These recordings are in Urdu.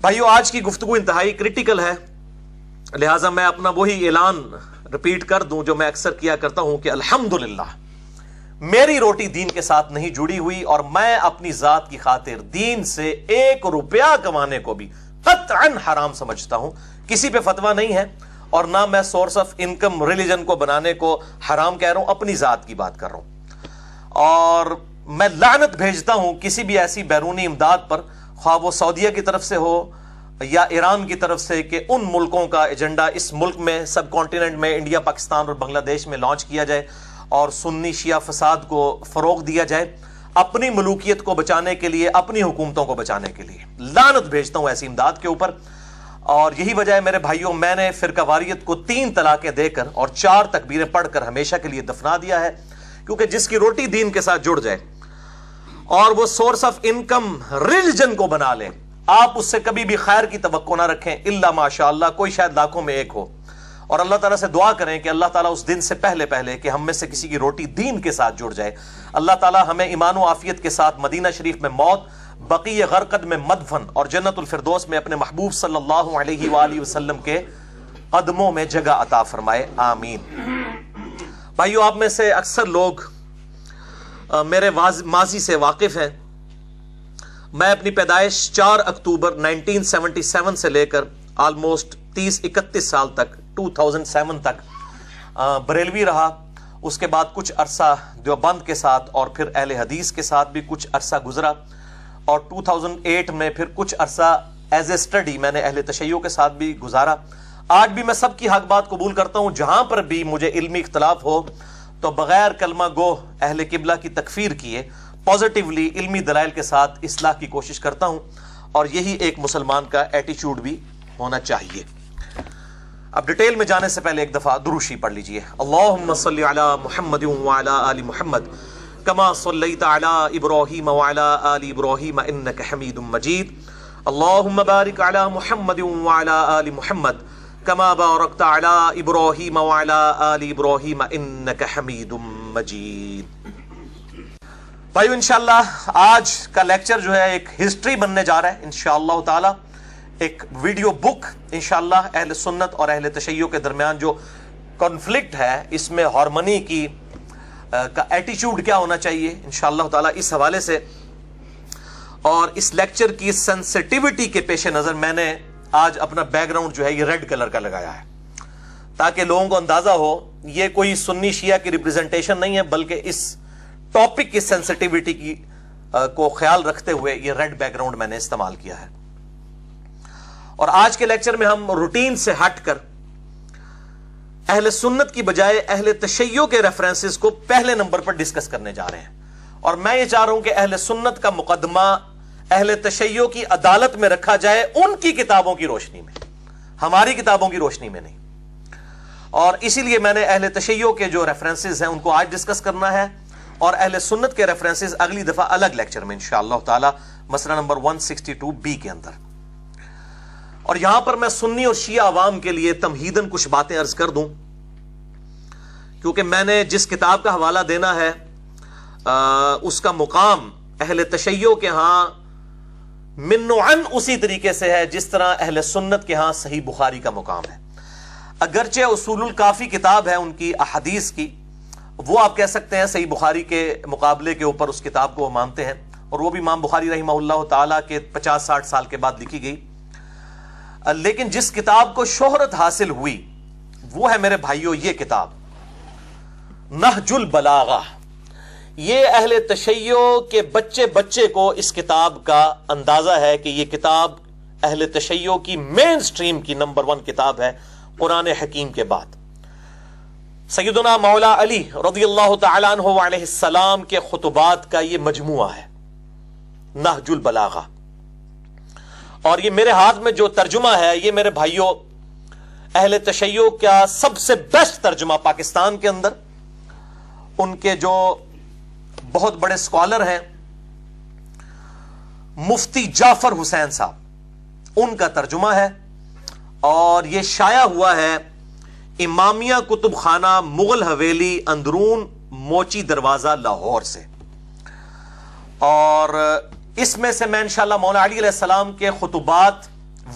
بھائیو آج کی گفتگو انتہائی کریٹیکل ہے، لہٰذا میں اپنا وہی اعلان رپیٹ کر دوں جو میں اکثر کیا کرتا ہوں کہ الحمدللہ میری روٹی دین کے ساتھ نہیں جڑی ہوئی، اور میں اپنی ذات کی خاطر دین سے 1 روپیہ کمانے کو بھی قطعاً حرام سمجھتا ہوں۔ کسی پہ فتویٰ نہیں ہے، اور نہ میں سورس آف انکم ریلیجن کو بنانے کو حرام کہہ رہا ہوں، اپنی ذات کی بات کر رہا ہوں۔ اور میں لعنت بھیجتا ہوں کسی بھی ایسی بیرونی امداد پر، خواہ وہ سعودیہ کی طرف سے ہو یا ایران کی طرف سے، کہ ان ملکوں کا ایجنڈا اس ملک میں، سب کانٹیننٹ میں، انڈیا، پاکستان اور بنگلہ دیش میں لانچ کیا جائے اور سنی شیعہ فساد کو فروغ دیا جائے اپنی ملوکیت کو بچانے کے لیے، اپنی حکومتوں کو بچانے کے لیے۔ لعنت بھیجتا ہوں ایسی امداد کے اوپر، اور یہی وجہ ہے میرے بھائیوں، میں نے فرقہ واریت کو 3 طلاقیں دے کر اور 4 تکبیریں پڑھ کر ہمیشہ کے لیے دفنا دیا ہے، کیونکہ جس کی روٹی دین کے ساتھ جڑ جائے اور وہ سورس آف انکم ریلیجن کو بنا لے، آپ اس سے کبھی بھی خیر کی توقع نہ رکھیں الا ماشاء اللہ، کوئی شاید لاکھوں میں ایک ہو، اور اللہ تعالیٰ سے دعا کریں کہ اللہ تعالیٰ اس دن سے پہلے کہ ہم میں سے کسی کی روٹی دین کے ساتھ جڑ جائے، اللہ تعالیٰ ہمیں ایمان و عافیت کے ساتھ مدینہ شریف میں موت، بقیع غرقد میں مدفن، اور جنت الفردوس میں اپنے محبوب صلی اللہ علیہ وآلہ وسلم کے قدموں میں جگہ عطا فرمائے، آمین۔ بھائیو آپ میں سے اکثر لوگ میرے ماضی سے واقف ہیں۔ میں اپنی پیدائش 4 اکتوبر 1977 سے لے کر آلموسٹ 30-31 سال تک 2007 تک بریلوی رہا، اس کے بعد کچھ عرصہ دیوبند کے ساتھ اور پھر اہل حدیث کے ساتھ بھی کچھ عرصہ گزرا، اور 2008 میں پھر کچھ عرصہ ایز اے اسٹڈی میں نے اہل تشیع کے ساتھ بھی گزارا۔ آج بھی میں سب کی حق بات قبول کرتا ہوں، جہاں پر بھی مجھے علمی اختلاف ہو تو بغیر کلمہ گو اہل قبلہ کی تکفیر کیے پازیٹیولی علمی دلائل کے ساتھ اصلاح کی کوشش کرتا ہوں، اور یہی ایک مسلمان کا ایٹیچیوڈ بھی ہونا چاہیے۔ اب ڈیٹیل میں جانے سے پہلے ایک دفعہ دروشی پڑھ لیجئے۔ اللہم صلی علی محمد وعلی آل محمد کما صلیت علی ابراہیم وعلی آل ابراہیم انک حمید مجید، اللہم بارک علی محمد وعلی آل محمد کما بارکت علی ابراہیم وعلی آل ابراہیم انک حمید مجید۔ بھائیو انشاءاللہ آج کا لیکچر جو ہے ایک ہسٹری بننے جا رہا ہے انشاءاللہ تعالی، ایک ویڈیو بک انشاءاللہ اہل سنت اور اہل تشیع کے درمیان جو کنفلکٹ ہے، اس میں ہارمنی کی کا ایٹیچیوڈ کیا ہونا چاہیے انشاءاللہ تعالی، اس حوالے سے اور اس لیکچر کی سینسٹیوٹی کے پیش نظر میں نے آج اپنا بیک گراؤنڈ جو ہے یہ ریڈ کلر کا لگایا ہے، تاکہ لوگوں کو اندازہ ہو یہ کوئی سنی شیعہ کی ریپرزنٹیشن نہیں ہے، بلکہ اس ٹاپک کی سینسٹیوٹی کی کو خیال رکھتے ہوئے یہ ریڈ بیک گراؤنڈ میں نے استعمال کیا ہے۔ اور آج کے لیکچر میں ہم روٹین سے ہٹ کر اہل سنت کی بجائے اہل تشیع کے ریفرنسز کو پہلے نمبر پر ڈسکس کرنے جا رہے ہیں، اور میں یہ چاہ رہا ہوں کہ اہل سنت کا مقدمہ اہل تشیع کی عدالت میں رکھا جائے، ان کی کتابوں کی روشنی میں، ہماری کتابوں کی روشنی میں نہیں۔ اور اسی لیے میں نے اہل تشیع کے جو ریفرنسز ہیں ان کو آج ڈسکس کرنا ہے، اور اہل سنت کے ریفرنسز اگلی دفعہ الگ لیکچر میں انشاءاللہ تعالی مسئلہ نمبر 162B کے اندر۔ اور یہاں پر میں سنی اور شیعہ عوام کے لیے تمہیداً کچھ باتیں عرض کر دوں، کیونکہ میں نے جس کتاب کا حوالہ دینا ہے اس کا مقام اہل تشیع کے ہاں من و عن اسی طریقے سے ہے جس طرح اہل سنت کے ہاں صحیح بخاری کا مقام ہے۔ اگرچہ اصول الکافی کتاب ہے ان کی احادیث کی، وہ آپ کہہ سکتے ہیں صحیح بخاری کے مقابلے کے اوپر اس کتاب کو وہ مانتے ہیں، اور وہ بھی امام بخاری رحمہ اللہ تعالیٰ کے 50-60 سال کے بعد لکھی گئی، لیکن جس کتاب کو شہرت حاصل ہوئی وہ ہے میرے بھائیوں یہ کتاب نہج البلاغہ۔ یہ اہل تشیع کے بچے کو اس کتاب کا اندازہ ہے کہ یہ کتاب اہل تشیع کی مین سٹریم کی نمبر 1 کتاب ہے قرآن حکیم کے بعد۔ سیدنا مولا علی رضی اللہ تعالیٰ عنہ علیہ السلام کے خطبات کا یہ مجموعہ ہے نہج البلاغہ، اور یہ میرے ہاتھ میں جو ترجمہ ہے یہ میرے بھائیوں اہل تشیع کا سب سے بیسٹ ترجمہ پاکستان کے اندر، ان کے جو بہت بڑے اسکالر ہیں مفتی جعفر حسین صاحب، ان کا ترجمہ ہے، اور یہ شائع ہوا ہے امامیہ کتب خانہ مغل حویلی اندرون موچی دروازہ لاہور سے۔ اور اس میں سے میں انشاءاللہ مولا علی علیہ السلام کے خطبات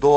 2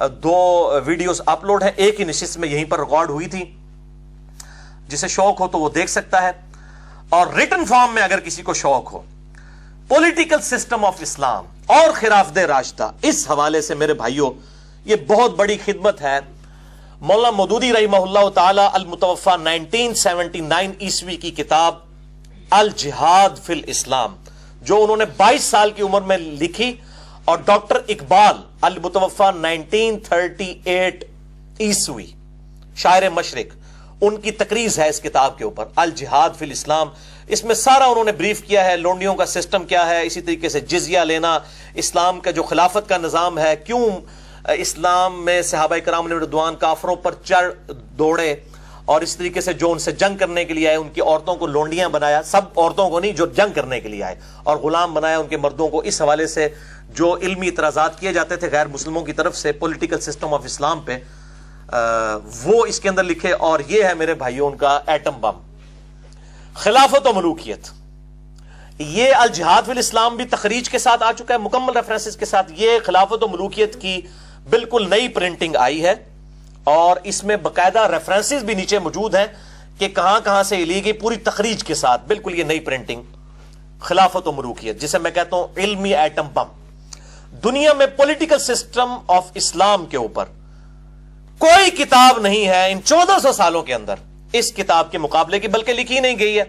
2 ویڈیوز اپلوڈ ہیں، ایک ہی نشست میں یہیں پر ریکارڈ ہوئی تھی، جسے شوق ہو تو وہ دیکھ سکتا ہے، اور ریٹن فارم میں اگر کسی کو شوق ہو پولیٹیکل سسٹم آف اسلام اور خلافت راشدہ، اس حوالے سے میرے بھائیوں یہ بہت بڑی خدمت ہے۔ مولانا مودودی رحمہ اللہ تعالی المتوفا 1979 عیسوی کی کتاب الجہاد فی الاسلام، جو انہوں نے 22 سال کی عمر میں لکھی، اور ڈاکٹر اقبال المتوفا 1938 عیسوی شاعر مشرق، ان کی تقریض ہے اس کتاب کے اوپر الجہاد فی الاسلام۔ اس میں سارا انہوں نے بریف کیا ہے، لونڈیوں کا سسٹم کیا ہے، اسی طریقے سے جزیہ لینا، اسلام کا جو خلافت کا نظام ہے، کیوں اسلام میں صحابہ کرام نے رضوان کافروں پر چڑھ دوڑے، اور اس طریقے سے جو ان سے جنگ کرنے کے لیے آئے ان کی عورتوں کو لونڈیاں بنایا، سب عورتوں کو نہیں جو جنگ کرنے کے لیے آئے، اور غلام بنایا ان کے مردوں کو۔ اس حوالے سے جو علمی اعتراضات کیے جاتے تھے غیر مسلموں کی طرف سے پولیٹیکل سسٹم آف اسلام پہ، وہ اس کے اندر لکھے، اور یہ ہے میرے بھائیوں ان کا ایٹم بم۔ خلافت و ملوکیت، یہ الجہاد فی الاسلام بھی تخریج کے ساتھ آ چکا ہے، مکمل ریفرنسز کے ساتھ۔ یہ خلافت و ملوکیت کی بالکل نئی پرنٹنگ آئی ہے، اور اس میں باقاعدہ ریفرنسز بھی نیچے موجود ہیں کہ کہاں کہاں سے لی گئی، پوری تخریج کے ساتھ، بالکل یہ نئی پرنٹنگ خلافت و ملوکیت، جسے میں کہتا ہوں علمی ایٹم بم۔ دنیا میں پولیٹیکل سسٹم آف اسلام کے اوپر کوئی کتاب نہیں ہے ان 1400 سالوں کے اندر اس کتاب کے مقابلے کی، بلکہ لکھی نہیں گئی ہے۔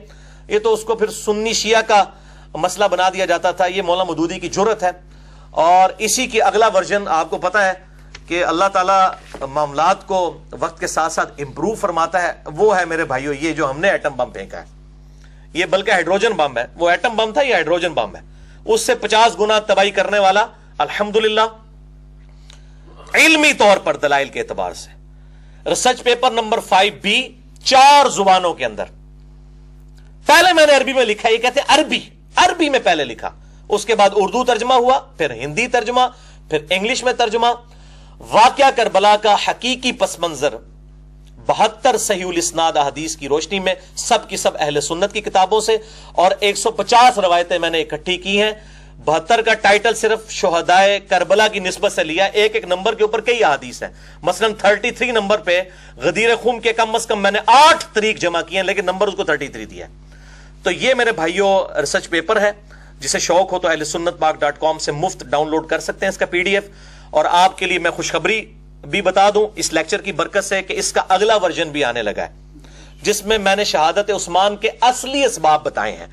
یہ تو اس کو پھر سنی شیعہ کا مسئلہ بنا دیا جاتا تھا، یہ مولانا مودودی کی جرت ہے، اور اسی کی اگلا ورژن آپ کو پتا ہے کہ اللہ تعالیٰ معاملات کو وقت کے ساتھ ساتھ امپروو فرماتا ہے، وہ ہے میرے بھائیوں یہ جو ہم نے ایٹم بم پھینکا ہے، یہ بلکہ ہائیڈروجن بم ہے، وہ ایٹم بم تھا، یہ ہائیڈروجن بم ہے، اس سے 50 گنا تباہی کرنے والا، الحمدللہ علمی طور پر دلائل کے اعتبار سے۔ ریسرچ پیپر نمبر 5B 4 زبانوں کے اندر، پہلے میں نے عربی میں لکھا، یہ کہتے ہیں عربی میں پہلے لکھا، اس کے بعد اردو ترجمہ ہوا، پھر ہندی ترجمہ، پھر انگلش میں ترجمہ۔ واقعہ کربلا کا حقیقی پس منظر 72 صحیح الاسناد احادیث کی روشنی میں، سب کی سب اہل سنت کی کتابوں سے، اور 150 روایتیں میں نے اکٹھی کی ہیں۔ 72 کا ٹائٹل صرف شہدائے کربلا کی نسبت سے لیا، ایک ایک نمبر کے اوپر کئی احادیث ہیں، مثلا 33 نمبر پہ غدیر خون کے کم از کم میں نے 8 طریق جمع کیے ہیں، لیکن نمبر اس کو 33 دیا ہے۔ تو یہ میرے بھائیوں ریسرچ پیپر ہے، جسے شوق ہو تو اہل سنت پاک.com سے مفت ڈاؤن لوڈ کر سکتے ہیں اس کا PDF۔ اور آپ کے لیے میں خوشخبری بھی بتا دوں اس لیکچر کی برکت سے کہ اس کا اگلا ورژن بھی آنے لگا ہے، جس میں میں نے شہادت عثمان کے اصلی اسباب بتائے ہیں،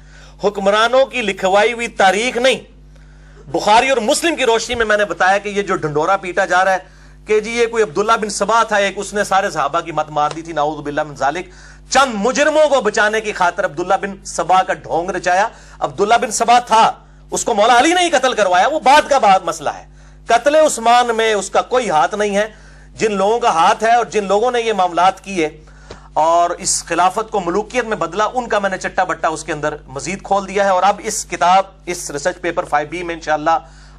حکمرانوں کی لکھوائی ہوئی تاریخ نہیں، بخاری اور مسلم کی روشنی میں نے بتایا کہ یہ جو ڈنڈورا پیٹا جا رہا ہے کہ جی یہ کوئی عبداللہ بن سبا تھا، ایک اس نے سارے صحابہ کی مت مار دی تھی، نعوذ باللہ من ذالک، چند مجرموں کو بچانے کی خاطر عبداللہ بن سبا کا ڈھونگ رچایا۔ عبداللہ بن سبا تھا، اس کو مولا علی نے ہی قتل کروایا، وہ بعد کا مسئلہ ہے، قتل عثمان میں اس کا کوئی ہاتھ نہیں ہے۔ جن لوگوں کا ہاتھ ہے اور جن لوگوں نے یہ معاملات کیے اور اس خلافت کو ملوکیت میں بدلا، ان کا میں نے چٹا بٹا اس کے اندر مزید کھول دیا ہے۔ اور اب اس کتاب، اس ریسرچ پیپر 5B میں انشاءاللہ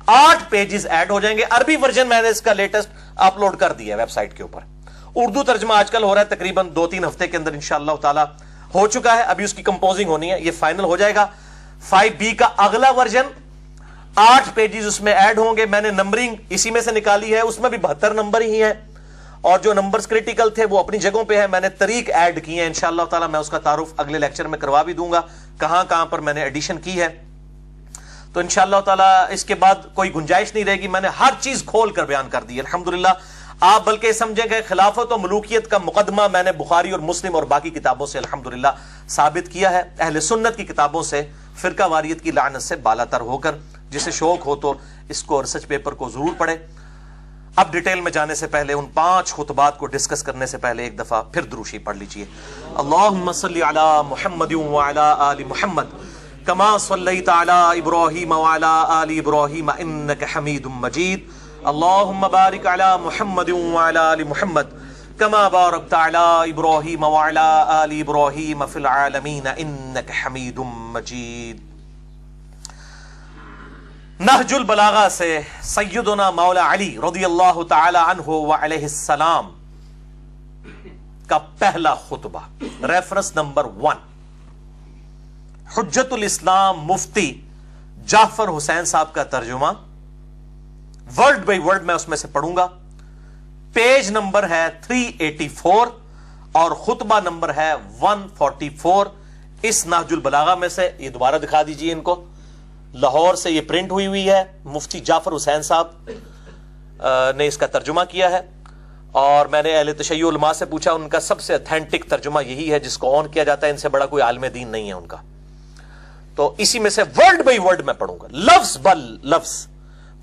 8 پیجز ایڈ ہو جائیں گے۔ عربی ورژن میں نے اس کا لیٹسٹ اپلوڈ کر دیا ہے ویب سائٹ کے اوپر، اردو ترجمہ آج کل ہو رہا ہے، تقریباً 2-3 ہفتے کے اندر انشاءاللہ تعالی ہو چکا ہے، ابھی اس کی کمپوزنگ ہونی ہے، یہ فائنل ہو جائے گا۔ 5B کا اگلا ورژن 8 پیجز اس میں ایڈ ہوں گے، میں نے نمبرنگ اسی میں سے نکالی ہے، اس میں بھی 72 نمبر ہی ہیں، اور جو نمبرز کریٹیکل تھے وہ اپنی جگہوں پہ ہیں، میں نے طریق ایڈ کیے ہیں، انشاءاللہ تعالی میں اس کا تعارف اگلے لیکچر میں کروا بھی دوں گا، کہاں کہاں پر میں نے ایڈیشن کی ہے۔ تو انشاءاللہ تعالی اس کے بعد کوئی گنجائش نہیں رہے گی، میں نے ہر چیز کھول کر بیان کر دی ہے الحمدللہ۔ آپ بلکہ سمجھیں کہ خلافت و ملوکیت کا مقدمہ میں نے بخاری اور مسلم اور باقی کتابوں سے الحمدللہ ثابت کیا ہے، اہل سنت کی کتابوں سے، فرقہ واریت کی لعنت سے بالا تر ہو کر۔ جسے شوق ہو تو اس کو ریسرچ پیپر کو ضرور پڑھے۔ اب ڈیٹیل میں جانے سے پہلے، ان 5 خطبات کو ڈسکس کرنے سے پہلے ایک دفعہ پھر دروشی پڑھ لیجئے۔ اللہم صلی علی محمد وعلی آل محمد کما صلیت علی ابراہیم وعلی آل ابراہیم انک حمید مجید۔ اللہم بارک علی محمد وعلی آل محمد کما بارکت علی ابراہیم وعلی آل ابراہیم فی العالمین انک حمید مجید۔ نہج البلاغہ سے سیدنا مولا علی رضی اللہ تعالی عنہ وعلیہ السلام کا پہلا خطبہ، ریفرنس نمبر 1، حجت الاسلام مفتی جعفر حسین صاحب کا ترجمہ، ورڈ بائی ورڈ میں اس میں سے پڑھوں گا۔ پیج نمبر ہے 384 اور خطبہ نمبر ہے 144 اس نہج البلاغہ میں سے. یہ دوبارہ دکھا دیجئے ان کو. لاہور سے یہ پرنٹ ہوئی ہے. مفتی جعفر حسین صاحب نے اس کا ترجمہ کیا ہے اور میں نے اہل تشیع علماء سے پوچھا, ان کا سب سے اتھینٹک ترجمہ یہی ہے جس کو آن کیا جاتا ہے. ان سے بڑا کوئی عالم دین نہیں ہے ان کا. تو اسی میں سے ورڈ بائی ورڈ میں پڑھوں گا, لفظ بل لفظ,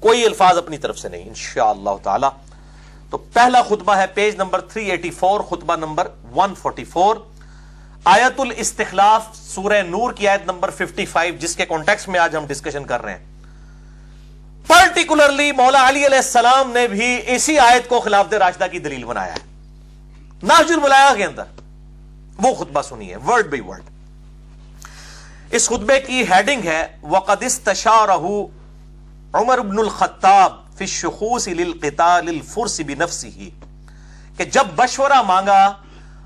کوئی الفاظ اپنی طرف سے نہیں انشاءاللہ تعالی. تو پہلا خطبہ ہے پیج نمبر 384 خطبہ نمبر 144, آیت الاستخلاف سورہ نور کی آیت نمبر 55 جس کے کانٹیکسٹ میں آج ہم ڈسکشن کر رہے ہیں. پرٹیکولرلی مولا علی علیہ السلام نے بھی اسی آیت کو خلافت راشدہ کی دلیل بنایا ہے نہج البلاغہ کے اندر. وہ خطبہ سنیے ورڈ بائی ورڈ. اس خطبے کی ہیڈنگ ہے وَقَدْ اسْتَشَارَهُ عمر بن الخطاب فی الشخوص للقتال الفرس بنفسه, کہ جب مشورہ مانگا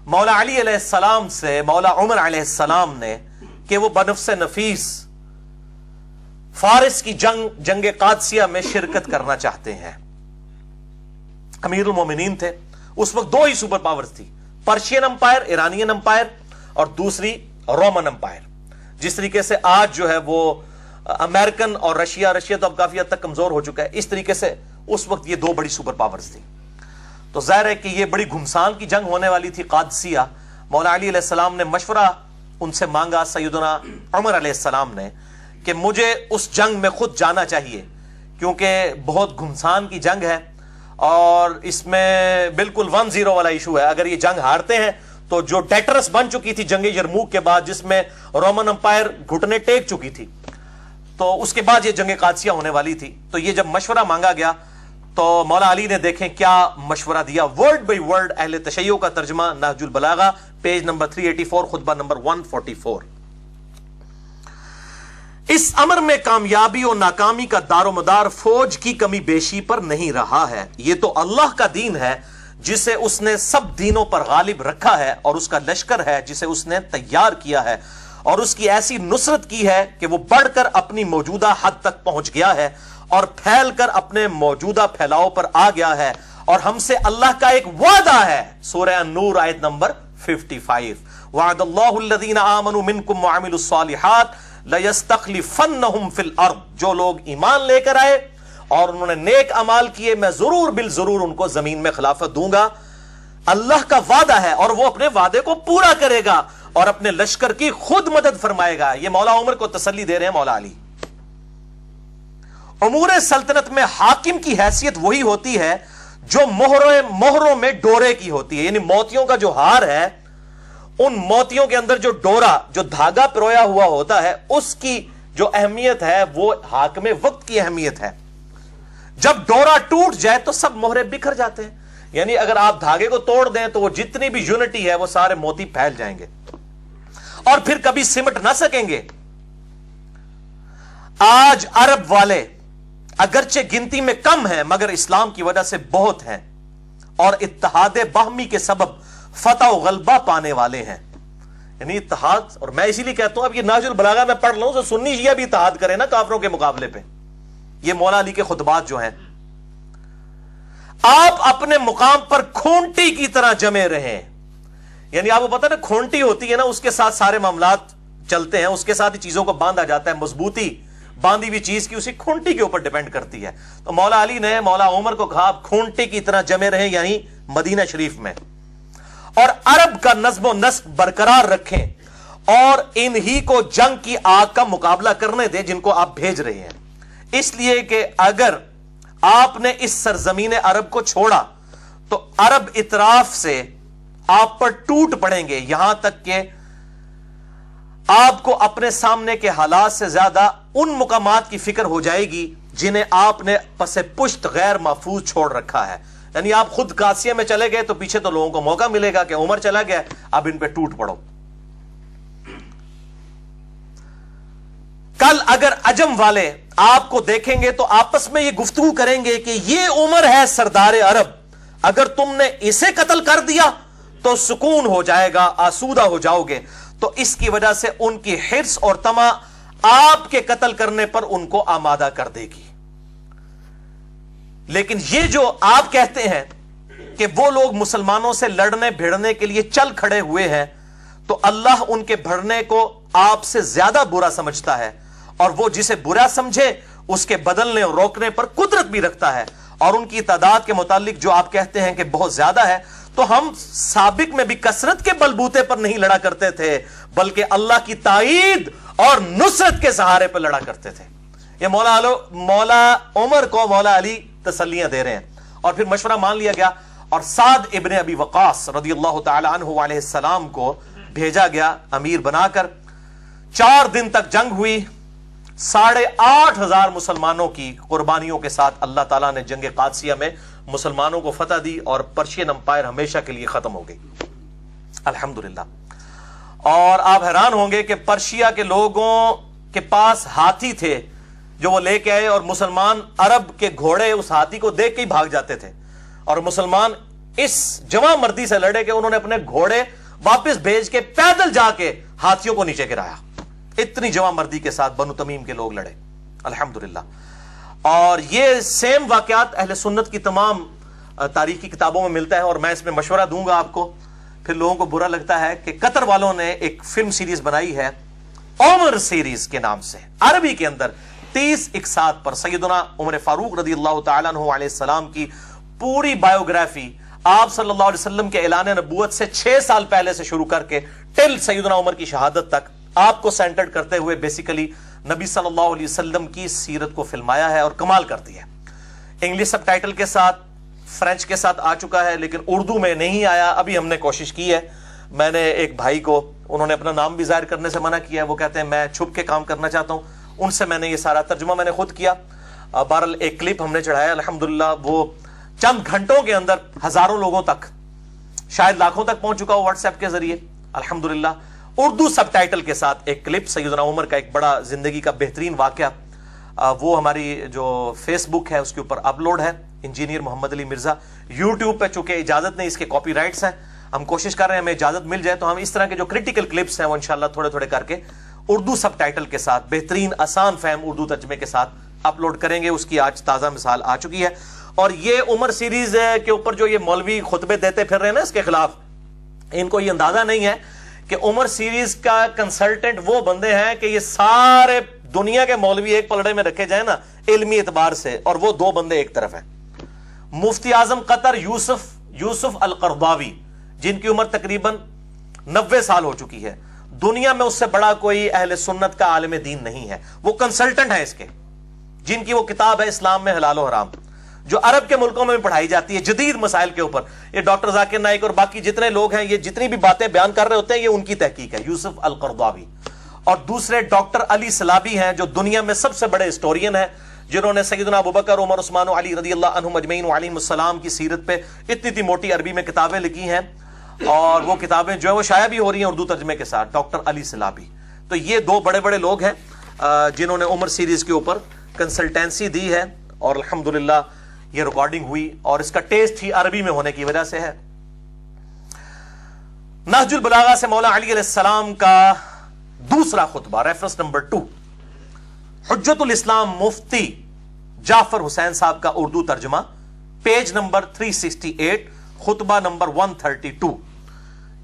مولا علی علیہ السلام سے مولا عمر علیہ السلام نے کہ وہ بنفس نفیس فارس کی جنگ قادسیہ میں شرکت کرنا چاہتے ہیں. امیر المومنین تھے اس وقت, دو ہی سپر پاورز تھی, پرشین امپائر, ایرانین امپائر, اور دوسری رومن امپائر. جس طریقے سے آج جو ہے وہ امریکن اور رشیا تو اب کافی حد تک کمزور ہو چکا ہے, اس طریقے سے اس وقت یہ دو بڑی سپر پاورز تھی. تو ظاہر ہے کہ یہ بڑی گھمسان کی جنگ ہونے والی تھی قادسیہ. مولا علی علیہ السلام نے مشورہ ان سے مانگا سیدنا عمر علیہ السلام نے کہ مجھے اس جنگ میں خود جانا چاہیے کیونکہ بہت گھمسان کی جنگ ہے اور اس میں بالکل 1-0 والا ایشو ہے. اگر یہ جنگ ہارتے ہیں تو جو ڈیٹرس بن چکی تھی جنگ یرموک کے بعد, جس میں رومن امپائر گھٹنے ٹیک چکی تھی, تو اس کے بعد یہ جنگ قادسیہ ہونے والی تھی. تو یہ جب مشورہ مانگا گیا تو مولا علی نے دیکھیں کیا مشورہ دیا, ورڈ بائی ورڈ اہل تشیع کا ترجمہ نہج البلاغہ پیج نمبر 384 خطبہ نمبر 144. اس امر میں کامیابی اور ناکامی کا دار و مدار فوج کی کمی بیشی پر نہیں رہا ہے. یہ تو اللہ کا دین ہے جسے اس نے سب دینوں پر غالب رکھا ہے, اور اس کا لشکر ہے جسے اس نے تیار کیا ہے, اور اس کی ایسی نصرت کی ہے کہ وہ بڑھ کر اپنی موجودہ حد تک پہنچ گیا ہے اور پھیل کر اپنے موجودہ پھیلاؤ پر آ گیا ہے. اور ہم سے اللہ کا ایک وعدہ ہے, سورہ النور آیت نمبر 55, وعد اللہ الذین آمنوا منکم وعملوا الصالحات لَيَسْتَخْلِفَنَّهُمْ فِي الْأَرْضِ, جو لوگ ایمان لے کر آئے اور انہوں نے نیک اعمال کیے میں ضرور بالضرور ان کو زمین میں خلافت دوں گا. اللہ کا وعدہ ہے اور وہ اپنے وعدے کو پورا کرے گا اور اپنے لشکر کی خود مدد فرمائے گا. یہ مولا عمر کو تسلی دے رہے ہیں مولا علی. امور سلطنت میں حاکم کی حیثیت وہی ہوتی ہے جو مہروں میں ڈورے کی ہوتی ہے, یعنی موتیوں کا جو ہار ہے ان موتیوں کے اندر جو ڈورا, جو دھاگا پرویا ہوا ہوتا ہے, اس کی جو اہمیت ہے وہ حاکم وقت کی اہمیت ہے. جب ڈورا ٹوٹ جائے تو سب مہرے بکھر جاتے ہیں, یعنی اگر آپ دھاگے کو توڑ دیں تو وہ جتنی بھی یونٹی ہے وہ سارے موتی پھیل جائیں گے اور پھر کبھی سمٹ نہ سکیں گے. آج عرب والے اگرچہ گنتی میں کم ہیں مگر اسلام کی وجہ سے بہت ہیں اور اتحاد باہمی کے سبب فتح و غلبہ پانے والے ہیں. یعنی اتحاد, اور میں اسی لیے کہتا ہوں اب یہ نہج البلاغہ میں پڑھ لوں تو سنی شیعہ بھی اتحاد کرے نا کافروں کے مقابلے پہ. یہ مولا علی کے خطبات جو ہیں, آپ اپنے مقام پر کھونٹی کی طرح جمے رہیں. یعنی آپ کو پتا نا کھونٹی ہوتی ہے نا, اس کے ساتھ سارے معاملات چلتے ہیں, اس کے ساتھ ہی چیزوں کو باندھا جاتا ہے. مضبوطی باندھی ہوئی چیز کی اسی کھونٹی کے اوپر ڈیپینڈ کرتی ہے. تو مولا علی نے مولا عمر کو کہا آپ کھونٹی کی طرح جمے رہیں یعنی مدینہ شریف میں, اور عرب کا نظم و نسق برقرار رکھیں اور انہی کو جنگ کی آگ کا مقابلہ کرنے دیں جن کو آپ بھیج رہے ہیں. اس لیے کہ اگر آپ نے اس سرزمین عرب کو چھوڑا تو عرب اطراف سے آپ پر ٹوٹ پڑیں گے, یہاں تک کہ آپ کو اپنے سامنے کے حالات سے زیادہ ان مقامات کی فکر ہو جائے گی جنہیں آپ نے پس پشت غیر محفوظ چھوڑ رکھا ہے. یعنی آپ خود قادسیہ میں چلے گئے تو پیچھے تو لوگوں کو موقع ملے گا کہ عمر چلا گیا, اب ان پہ ٹوٹ پڑو. کل اگر عجم والے آپ کو دیکھیں گے تو آپس میں یہ گفتگو کریں گے کہ یہ عمر ہے سردار عرب, اگر تم نے اسے قتل کر دیا تو سکون ہو جائے گا, آسودہ ہو جاؤ گے. تو اس کی وجہ سے ان کی حرص اور طمع آپ کے قتل کرنے پر ان کو آمادہ کر دے گی. لیکن یہ جو آپ کہتے ہیں کہ وہ لوگ مسلمانوں سے لڑنے بھیڑنے کے لیے چل کھڑے ہوئے ہیں تو اللہ ان کے بھڑنے کو آپ سے زیادہ برا سمجھتا ہے، اور وہ جسے برا سمجھے اس کے بدلنے اور روکنے پر قدرت بھی رکھتا ہے، اور ان کی تعداد کے متعلق جو آپ کہتے ہیں کہ بہت زیادہ ہے، تو ہم سابق میں بھی کثرت کے بلبوتے پر نہیں لڑا کرتے تھے بلکہ اللہ کی تائید اور نصرت کے سہارے پر لڑا کرتے تھے۔ یہ مولا عمر کو مولا علی تسلیاں دے رہے ہیں، اور پھر مشورہ مان لیا گیا اور سعد ابن ابی وقاص رضی اللہ تعالی عنہ علیہ السلام کو بھیجا گیا امیر بنا کر۔ 4 دن تک جنگ ہوئی، 8,500 مسلمانوں کی قربانیوں کے ساتھ اللہ تعالیٰ نے جنگ قادسیہ میں مسلمانوں کو فتح دی اور پرشین امپائر ہمیشہ کے لیے ختم ہو گئی، الحمدللہ۔ اور آپ حیران ہوں گے کہ پرشیا کے لوگوں کے پاس ہاتھی تھے جو وہ لے کے آئے، اور مسلمان عرب کے گھوڑے اس ہاتھی کو دیکھ کے ہی بھاگ جاتے تھے، اور مسلمان اس جواں مردی سے لڑے کہ انہوں نے اپنے گھوڑے واپس بھیج کے پیدل جا کے ہاتھیوں کو نیچے گرایا۔ اتنی جواں مردی کے ساتھ بنو تمیم کے لوگ لڑے، الحمدللہ۔ اور یہ سیم واقعات اہل سنت کی تمام تاریخی کتابوں میں ملتا ہے، اور میں اس میں مشورہ دوں گا آپ کو۔ پھر لوگوں کو برا لگتا ہے کہ قطر والوں نے ایک فلم سیریز بنائی ہے عمر سیریز کے نام سے، عربی کے اندر 30 اقساط پر سیدنا عمر فاروق رضی اللہ تعالیٰ عنہ علیہ السلام کی پوری بایوگرافی، آپ صلی اللہ علیہ وسلم کے اعلان نبوت سے 6 سال پہلے سے شروع کر کے ٹل سیدنا عمر کی شہادت تک آپ کو سینٹرڈ کرتے ہوئے بیسیکلی نبی صلی اللہ علیہ وسلم کی سیرت کو فلمایا ہے اور کمال کرتی ہے۔ انگلش سب ٹائٹل کے ساتھ، فرینچ کے ساتھ آ چکا ہے، لیکن اردو میں نہیں آیا۔ ابھی ہم نے کوشش کی ہے، میں نے ایک بھائی کو، انہوں نے اپنا نام بھی ظاہر کرنے سے منع کیا ہے، وہ کہتے ہیں میں چھپ کے کام کرنا چاہتا ہوں، ان سے میں نے یہ سارا ترجمہ میں نے خود کیا۔ بہرحال ایک کلپ ہم نے چڑھایا، الحمدللہ وہ چند گھنٹوں کے اندر ہزاروں لوگوں تک، شاید لاکھوں تک پہنچ چکا ہو واٹس ایپ کے ذریعے، الحمدللہ۔ اردو سب ٹائٹل کے ساتھ ایک کلپ سیدنا عمر کا ایک بڑا زندگی کا بہترین واقعہ، وہ ہماری جو فیس بک ہے اس کے اوپر اپلوڈ ہے، انجینئر محمد علی مرزا۔ یوٹیوب پہ چونکہ اجازت نہیں، اس کے کاپی رائٹس ہیں، ہم کوشش کر رہے ہیں ہمیں اجازت مل جائے تو ہم اس طرح کے جو کریٹیکل کلپس ہیں وہ انشاءاللہ تھوڑے تھوڑے کر کے اردو سب ٹائٹل کے ساتھ بہترین آسان فہم اردو ترجمے کے ساتھ اپلوڈ کریں گے۔ اس کی آج تازہ مثال آ چکی ہے۔ اور یہ عمر سیریز کے اوپر جو یہ مولوی خطبے دیتے پھر رہے ہیں نا اس کے خلاف، ان کو یہ اندازہ نہیں ہے کہ عمر سیریز کا کنسلٹنٹ وہ بندے ہیں کہ یہ سارے دنیا کے مولوی ایک پلڑے میں رکھے جائیں نا علمی اعتبار سے، اور وہ 2 بندے ایک طرف ہیں۔ مفتی اعظم قطر یوسف القرضاوی، جن کی عمر تقریباً 90 سال ہو چکی ہے، دنیا میں اس سے بڑا کوئی اہل سنت کا عالم دین نہیں ہے، وہ کنسلٹنٹ ہے اس کے، جن کی وہ کتاب ہے اسلام میں حلال و حرام، جو عرب کے ملکوں میں بھی پڑھائی جاتی ہے جدید مسائل کے اوپر۔ یہ ڈاکٹر ذاکر نائک اور باقی جتنے لوگ ہیں، یہ جتنی بھی باتیں بیان کر رہے ہوتے ہیں، یہ ان کی تحقیق ہے، یوسف القرضاوی۔ اور دوسرے ڈاکٹر علی سلابی ہیں، جو دنیا میں سب سے بڑے ہسٹورین ہیں، جنہوں نے سیدنا ابوبکر، عمر، عثمان و علی رضی اللہ عنہم اجمعین وعلیہم السلام کی سیرت پہ اتنی موٹی عربی میں کتابیں لکھی ہیں، اور وہ کتابیں جو ہے وہ شائع بھی ہو رہی ہیں اردو ترجمے کے ساتھ، ڈاکٹر علی سلابی۔ تو یہ 2 بڑے بڑے لوگ ہیں جنہوں نے عمر سیریز کے اوپر کنسلٹینسی دی ہے، اور الحمدللہ یہ ریکارڈنگ ہوئی، اور اس کا ٹیسٹ ہی عربی میں ہونے کی وجہ سے ہے۔ نہج البلاغہ سے مولا علی علیہ السلام کا دوسرا خطبہ، ریفرنس نمبر 2، حجت الاسلام مفتی جعفر حسین صاحب کا اردو ترجمہ، پیج نمبر 368، خطبہ نمبر 132۔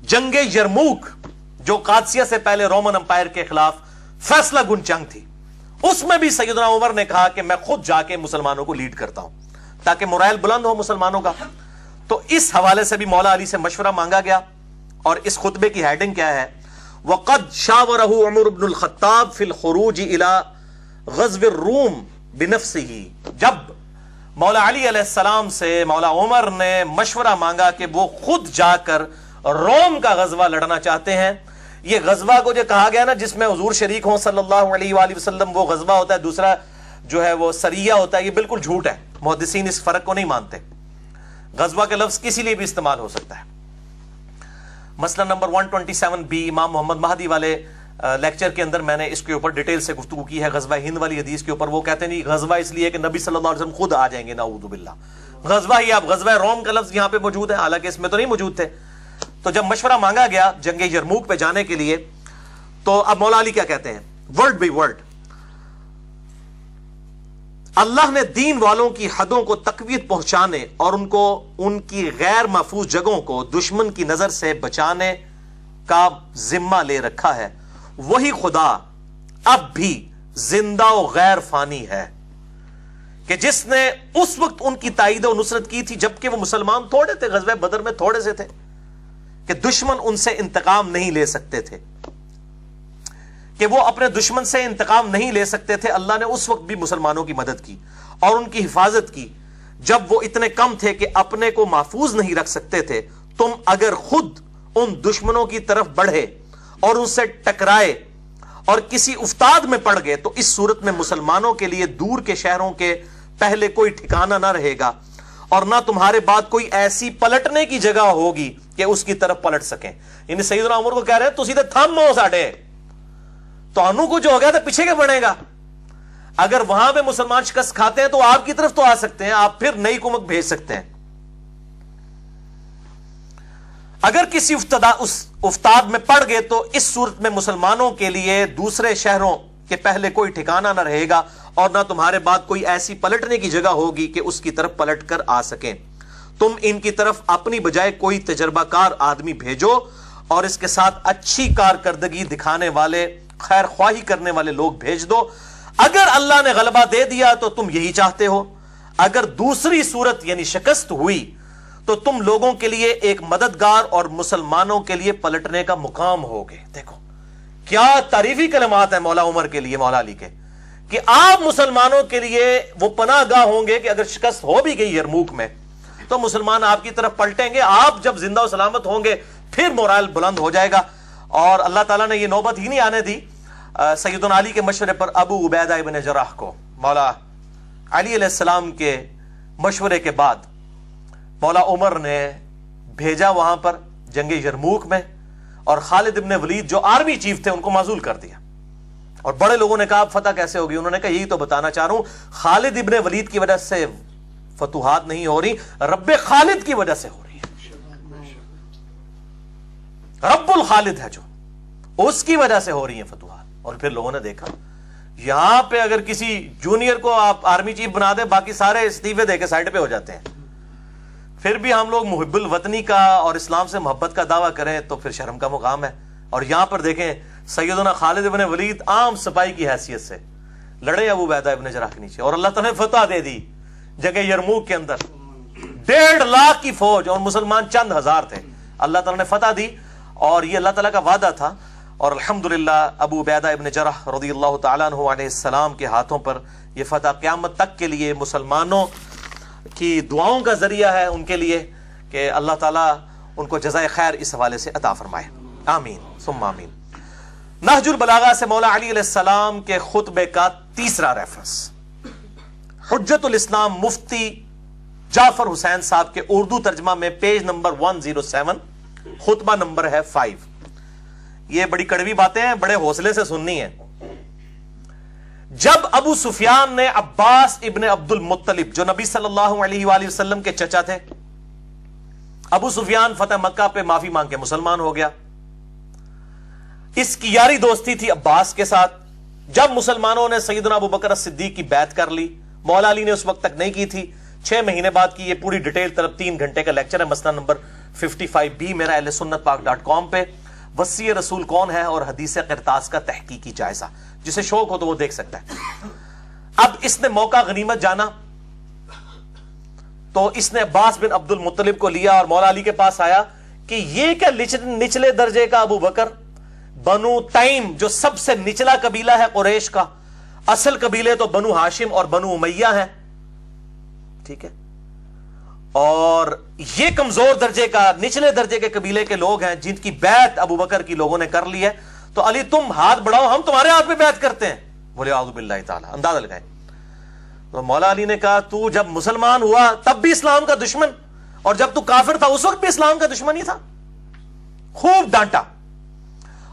جنگ یرموک، جو قادسیہ سے پہلے رومن امپائر کے خلاف فیصلہ گن جنگ تھی، اس میں بھی سیدنا عمر نے کہا کہ میں خود جا کے مسلمانوں کو لیڈ کرتا ہوں تاکہ مورائل بلند ہو مسلمانوں کا۔ تو اس حوالے سے بھی مولا علی سے مشورہ مانگا گیا، اور اس خطبے کی ہیڈنگ کیا ہے؟ وَقَدْ شَاوَرَهُ عمر بن الخطاب فی الخروج الى غزو الروم بنفسه۔ جب مولا علی علیہ السلام سے مولا عمر نے مشورہ مانگا کہ وہ خود جا کر روم کا غزوہ لڑنا چاہتے ہیں۔ یہ غزوہ کو جو کہا گیا نا جس میں حضور شریک ہوں صلی اللہ علیہ وآلہ وسلم، وہ غزوہ ہوتا ہے، دوسرا جو ہے وہ سریہ ہوتا ہے، یہ بالکل جھوٹ ہے، محدثین اس فرق کو نہیں مانتے۔ غزوہ کا لفظ کسی لیے بھی استعمال ہو سکتا ہے۔ مسئلہ نمبر 127B امام محمد مہدی والے لیکچر کے اندر میں نے اس کے اوپر ڈیٹیل سے گفتگو کی ہے، غزوہ ہند والی حدیث کے اوپر۔ وہ کہتے ہیں نہیں غزوہ اس لیے کہ نبی صلی اللہ علیہ وسلم خود آ جائیں گے، نعوذ باللہ، غزوہ ہی، اب غزوہ روم کا لفظ یہاں پہ موجود ہے، حالانکہ اس میں تو نہیں موجود تھے۔ تو جب مشورہ مانگا گیا جنگ یرموک پہ جانے کے لیے، تو اب مولا علی کیا کہتے ہیں ورڈ بائی ورڈ؟ اللہ نے دین والوں کی حدوں کو تقویت پہنچانے اور ان کو ان کی غیر محفوظ جگہوں کو دشمن کی نظر سے بچانے کا ذمہ لے رکھا ہے. وہی خدا اب بھی زندہ و غیر فانی ہے کہ جس نے اس وقت ان کی تائید و نصرت کی تھی جبکہ وہ مسلمان تھوڑے تھے, غزوہ بدر میں تھوڑے سے تھے, کہ دشمن ان سے انتقام نہیں لے سکتے تھے, کہ وہ اپنے دشمن سے انتقام نہیں لے سکتے تھے. اللہ نے اس وقت بھی مسلمانوں کی مدد کی اور ان کی حفاظت کی جب وہ اتنے کم تھے کہ اپنے کو محفوظ نہیں رکھ سکتے تھے. تم اگر خود ان دشمنوں کی طرف بڑھے اور ان سے ٹکرائے اور کسی افتاد میں پڑ گئے تو اس صورت میں مسلمانوں کے لیے دور کے شہروں کے پہلے کوئی ٹھکانہ نہ رہے گا اور نہ تمہارے بعد کوئی ایسی پلٹنے کی جگہ ہوگی کہ اس کی طرف پلٹ سکیں. یعنی سیدنا عمر کو کہہ رہے ہیں تسی تے تھم ہو ساڈے, تو کچھ ہو گیا تو پیچھے کیا بنے گا. اگر وہاں پہ مسلمان شکست کھاتے ہیں تو آپ کی طرف تو آ سکتے ہیں, آپ پھر نئی کمک بھیج سکتے ہیں. اگر کسی افتاد میں پڑ گئے تو اس صورت میں مسلمانوں کے لیے دوسرے شہروں کے پہلے کوئی ٹھکانہ نہ رہے گا اور نہ تمہارے بعد کوئی ایسی پلٹنے کی جگہ ہوگی کہ اس کی طرف پلٹ کر آ سکیں. تم ان کی طرف اپنی بجائے کوئی تجربہ کار آدمی بھیجو اور اس کے ساتھ اچھی کارکردگی دکھانے والے, خیر خواہی کرنے والے لوگ بھیج دو. اگر اللہ نے غلبہ دے دیا تو تم یہی چاہتے ہو, اگر دوسری صورت یعنی شکست ہوئی تو تم لوگوں کے لیے ایک مددگار اور مسلمانوں کے لیے پلٹنے کا مقام ہوگے. دیکھو کیا تعریفی کلمات ہیں مولا عمر کے لیے, مولا علی کے, کہ آپ مسلمانوں کے لیے وہ پناہ گاہ ہوں گے کہ اگر شکست ہو بھی گئی یرموک میں تو مسلمان آپ کی طرف پلٹیں گے. آپ جب زندہ و سلامت ہوں گے پھر مورال بلند ہو جائے گا. اور اللہ تعالیٰ نے یہ نوبت ہی نہیں آنے دی سیدنا علی کے مشورے پر ابو عبیدہ ابن جراح کو. مولا علی علیہ السلام کے مشورے کے بعد مولا عمر نے بھیجا وہاں پر جنگ یرموک میں, اور خالد ابن ولید جو آرمی چیف تھے ان کو معزول کر دیا. اور بڑے لوگوں نے کہا فتح کیسے ہوگی, انہوں نے کہا یہی تو بتانا چاہ رہا ہوں, خالد ابن ولید کی وجہ سے فتوحات نہیں ہو رہی, رب خالد کی وجہ سے ہو رہی ہے. رب الخالد ہے جو, اس کی وجہ سے ہو رہی ہیں فتوحات. اور پھر لوگوں نے دیکھا یہاں پہ اگر کسی جونیئر کو آپ آرمی چیف بنا دیں باقی سارے استعفے دے کے سائڈ پہ ہو جاتے ہیں. پھر بھی ہم لوگ محب الوطنی کا اور اسلام سے محبت کا دعویٰ کریں تو پھر شرم کا مقام ہے. اور یہاں پر دیکھیں سیدنا خالد ابن ولید عام سپاہی کی حیثیت سے لڑے ابو عبیدہ ابن جراح کے نیچے, اور اللہ تعالیٰ نے فتح دے دی جگہ یرموک کے اندر. 1.5 لاکھ کی فوج اور مسلمان چند ہزار تھے, اللہ تعالیٰ نے فتح دی, اور یہ اللہ تعالیٰ کا وعدہ تھا. اور الحمدللہ ابو عبیدہ ابن جراح رضی اللہ تعالیٰ عنہ علیہ السلام کے ہاتھوں پر یہ فتح قیامت تک کے لیے مسلمانوں کی دعاؤں کا ذریعہ ہے ان کے لیے, کہ اللہ تعالیٰ ان کو جزائے خیر اس حوالے سے عطا فرمائے. آمین ثم آمین. نہج البلاغہ سے مولا علی علیہ السلام کے خطبے کا تیسرا ریفرنس, حجت الاسلام مفتی جعفر حسین صاحب کے اردو ترجمہ میں پیج نمبر 107, خطبہ نمبر ہے 5. یہ بڑی کڑوی باتیں ہیں, بڑے حوصلے سے سننی ہیں. جب ابو سفیان نے عباس ابن عبد المطلب جو نبی صلی اللہ علیہ وآلہ وسلم کے چچا تھے, ابو سفیان فتح مکہ پہ معافی مانگ کے مسلمان ہو گیا. اس کی یاری دوستی تھی عباس کے ساتھ. جب مسلمانوں نے سیدنا ابو بکر صدیق کی بیعت کر لی, مولا علی نے اس وقت تک نہیں کی تھی, 6 مہینے بعد کی. یہ پوری ڈیٹیل طرف 3 گھنٹے کا لیکچر ہے, مسئلہ نمبر 55B میرا اہل سنت پاک.com پہ. وصی رسول کون ہے اور حدیث قرطاس کا تحقیقی جائزہ, جسے شوق ہو تو وہ دیکھ سکتا ہے. اب اس نے موقع غنیمت جانا تو اس نے عباس بن عبد المطلب کو لیا اور مولا علی کے پاس آیا کہ یہ کیا نچلے درجے کا ابو بکر, بنو تیم جو سب سے نچلا قبیلہ ہے قریش کا, اصل قبیلے تو بنو ہاشم اور بنو امیہ ہیں, ٹھیک ہے, اور یہ کمزور درجے کا نچلے درجے کے قبیلے کے لوگ ہیں جن کی بیعت ابو بکر کی لوگوں نے کر لی ہے, تو علی تم ہاتھ بڑھاؤ, ہم تمہارے ہاتھ پہ بیعت کرتے ہیں. بولے اعوذ باللہ تعالی, اندازہ لگائیں. تو مولا علی نے کہا تو جب مسلمان ہوا تب بھی اسلام کا دشمن, اور جب تو کافر تھا اس وقت بھی اسلام کا دشمن ہی تھا. خوب ڈانٹا.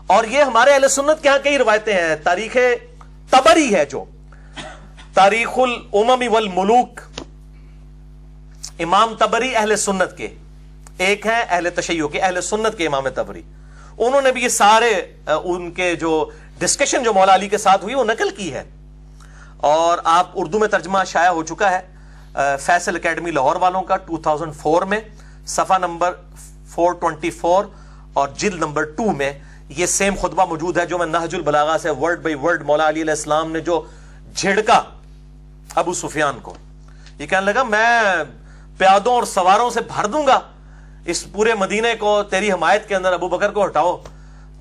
اور یہ ہمارے اہل سنت کے ہاں کئی روایتیں ہیں. تاریخ طبری ہے جو تاریخ الامم والملوک, امام طبری اہل سنت کے ایک ہیں, اہل تشیع کے, اہل سنت کے امام طبری, انہوں نے بھی یہ سارے ان کے جو ڈسکشن جو مولا علی کے ساتھ ہوئی وہ نقل کی ہے. اور آپ اردو میں ترجمہ شائع ہو چکا ہے فیصل اکیڈمی لاہور والوں کا 2004 میں، صفحہ نمبر 424 اور جلد نمبر 2 میں یہ سیم خطبہ موجود ہے جو میں نہج البلاغہ سے ورڈ بائی ورڈ مولا علی علیہ السلام نے جو جھڑکا ابو سفیان کو، یہ کہنے لگا میں پیادوں اور سواروں سے بھر دوں گا اس پورے مدینے کو تیری حمایت کے اندر، ابو بکر کو ہٹاؤ.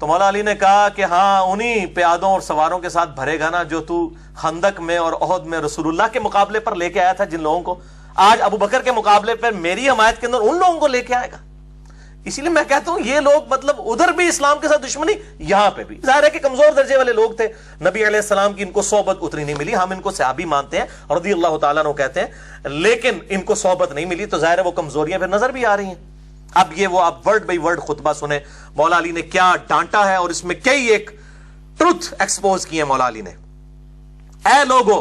تو مولا علی نے کہا کہ ہاں انہی پیادوں اور سواروں کے ساتھ بھرے گا نا جو تو خندق میں اور احد میں رسول اللہ کے مقابلے پر لے کے آیا تھا جن لوگوں کو، آج ابو بکر کے مقابلے پر میری حمایت کے اندر ان لوگوں کو لے کے آئے گا. اسی لیے میں کہتا ہوں یہ لوگ مطلب ادھر بھی اسلام کے ساتھ دشمنی، یہاں پہ بھی ظاہر ہے کہ کمزور درجے والے لوگ تھے، نبی علیہ السلام کی ان کو صحبت اتنی نہیں ملی، ہم ان کو صحابی مانتے ہیں اور رضی اللہ تعالیٰ عنہ کہتے ہیں، لیکن ان کو صحبت نہیں ملی تو ظاہر ہے وہ کمزوریاں پھر نظر بھی آ رہی ہیں. اب یہ وہ آپ ورڈ بائی ورڈ خطبہ سنیں مولا علی نے کیا ڈانٹا ہے، اور اس میں کئی ایک ٹروتھ ایکسپوز کیے مولا علی نے. اے لوگو،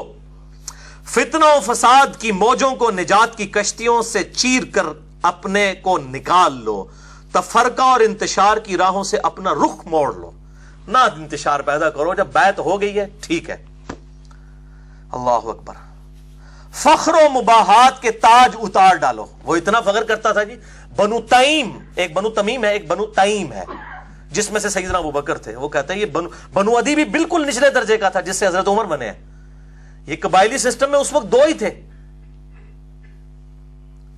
فتنہ و فساد کی موجوں کو نجات کی کشتیوں سے چیر کر اپنے کو نکال لو، تفرقہ اور انتشار کی راہوں سے اپنا رخ موڑ لو، نہ انتشار پیدا کرو. جب بیعت ہو گئی ہے ٹھیک ہے. اللہ اکبر. فخر و مباحات کے تاج اتار ڈالو. وہ اتنا فخر کرتا تھا جی، بنو تیم، ایک بنو تمیم ہے ایک بنو تیم ہے جس میں سے سیدنا ابو بکر تھے. وہ کہتے ہیں یہ بنو عدی بھی بالکل نچلے درجے کا تھا جس سے حضرت عمر بنے ہیں. یہ قبائلی سسٹم میں اس وقت دو ہی تھے،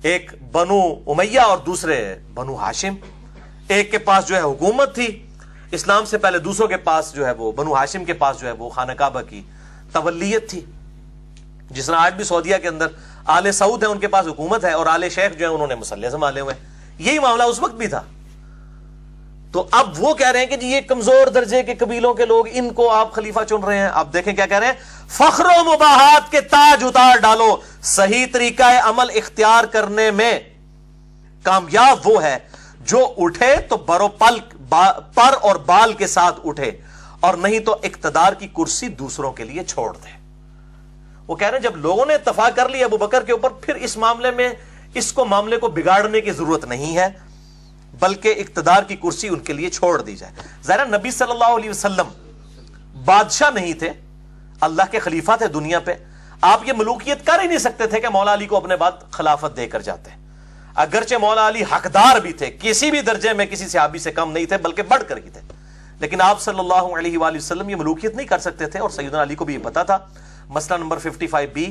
ایک بنو امیہ اور دوسرے بنو ہاشم. ایک کے پاس جو ہے حکومت تھی اسلام سے پہلے، دوسروں کے پاس جو ہے وہ بنو ہاشم کے پاس جو ہے وہ خانہ کعبہ کی تولیت تھی. جس طرح آج بھی سعودیہ کے اندر آل سعود ہیں، ان کے پاس حکومت ہے، اور آل شیخ جو ہے انہوں نے مسلح سنبھالے ہوئے. یہی معاملہ اس وقت بھی تھا. تو اب وہ کہہ رہے ہیں کہ جی یہ کمزور درجے کے قبیلوں کے لوگ، ان کو آپ خلیفہ چن رہے ہیں. آپ دیکھیں کیا کہہ رہے ہیں، فخر و مباحات کے تاج اتار ڈالو، صحیح طریقہ عمل اختیار کرنے میں کامیاب وہ ہے جو اٹھے تو پر اور بال کے ساتھ اٹھے، اور نہیں تو اقتدار کی کرسی دوسروں کے لیے چھوڑ دے. وہ کہہ رہے ہیں جب لوگوں نے اتفاق کر لیا ابو بکر کے اوپر، پھر اس معاملے میں اس کو معاملے کو بگاڑنے کی ضرورت نہیں ہے، بلکہ اقتدار کی کرسی ان کے لیے چھوڑ دی جائے. ظاہر نبی صلی اللہ علیہ وسلم بادشاہ نہیں تھے، اللہ کے خلیفہ تھے دنیا پہ. آپ یہ ملوکیت کر ہی نہیں سکتے تھے کہ مولا علی کو اپنے بعد خلافت دے کر جاتے. اگرچہ مولا علی حقدار بھی تھے، کسی بھی درجے میں کسی صحابی سے کم نہیں تھے بلکہ بڑھ کر ہی تھے، لیکن آپ صلی اللہ علیہ وآلہ وسلم یہ ملوکیت نہیں کر سکتے تھے، اور سیدنا علی کو بھی یہ پتا تھا. مسئلہ نمبر 55B،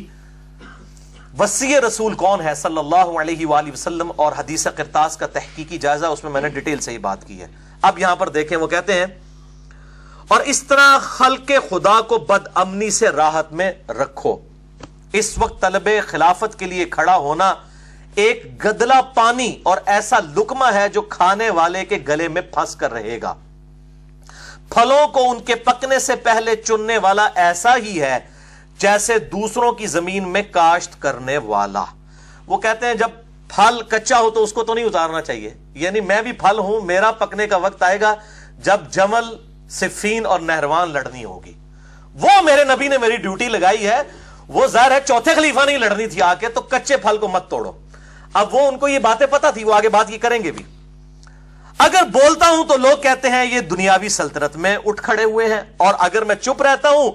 وصی رسول کون ہے صلی اللہ علیہ وآلہ وسلم اور حدیث قرطاس کا تحقیقی جائزہ، اس میں میں نے ڈیٹیل سے ہی بات کی ہے. اب یہاں پر دیکھیں وہ کہتے ہیں، اور اس طرح خلق خدا کو بد امنی سے راحت میں رکھو. اس وقت طلب خلافت کے لیے کھڑا ہونا ایک گدلا پانی اور ایسا لقمہ ہے جو کھانے والے کے گلے میں پھنس کر رہے گا. پھلوں کو ان کے پکنے سے پہلے چننے والا ایسا ہی ہے جیسے دوسروں کی زمین میں کاشت کرنے والا. وہ کہتے ہیں جب پھل کچا ہو تو اس کو تو نہیں اتارنا چاہیے، یعنی میں بھی پھل ہوں، میرا پکنے کا وقت آئے گا جب جمل، صفین اور نہروان لڑنی ہوگی. وہ میرے نبی نے میری ڈیوٹی لگائی ہے. وہ ظاہر ہے چوتھے خلیفہ نہیں لڑنی تھی آ کے، تو کچے پھل کو مت توڑو. اب وہ ان کو یہ باتیں پتا تھی، وہ آگے بات یہ کریں گے بھی. اگر بولتا ہوں تو لوگ کہتے ہیں یہ دنیاوی سلطنت میں اٹھ کھڑے ہوئے ہیں، اور اگر میں چپ رہتا ہوں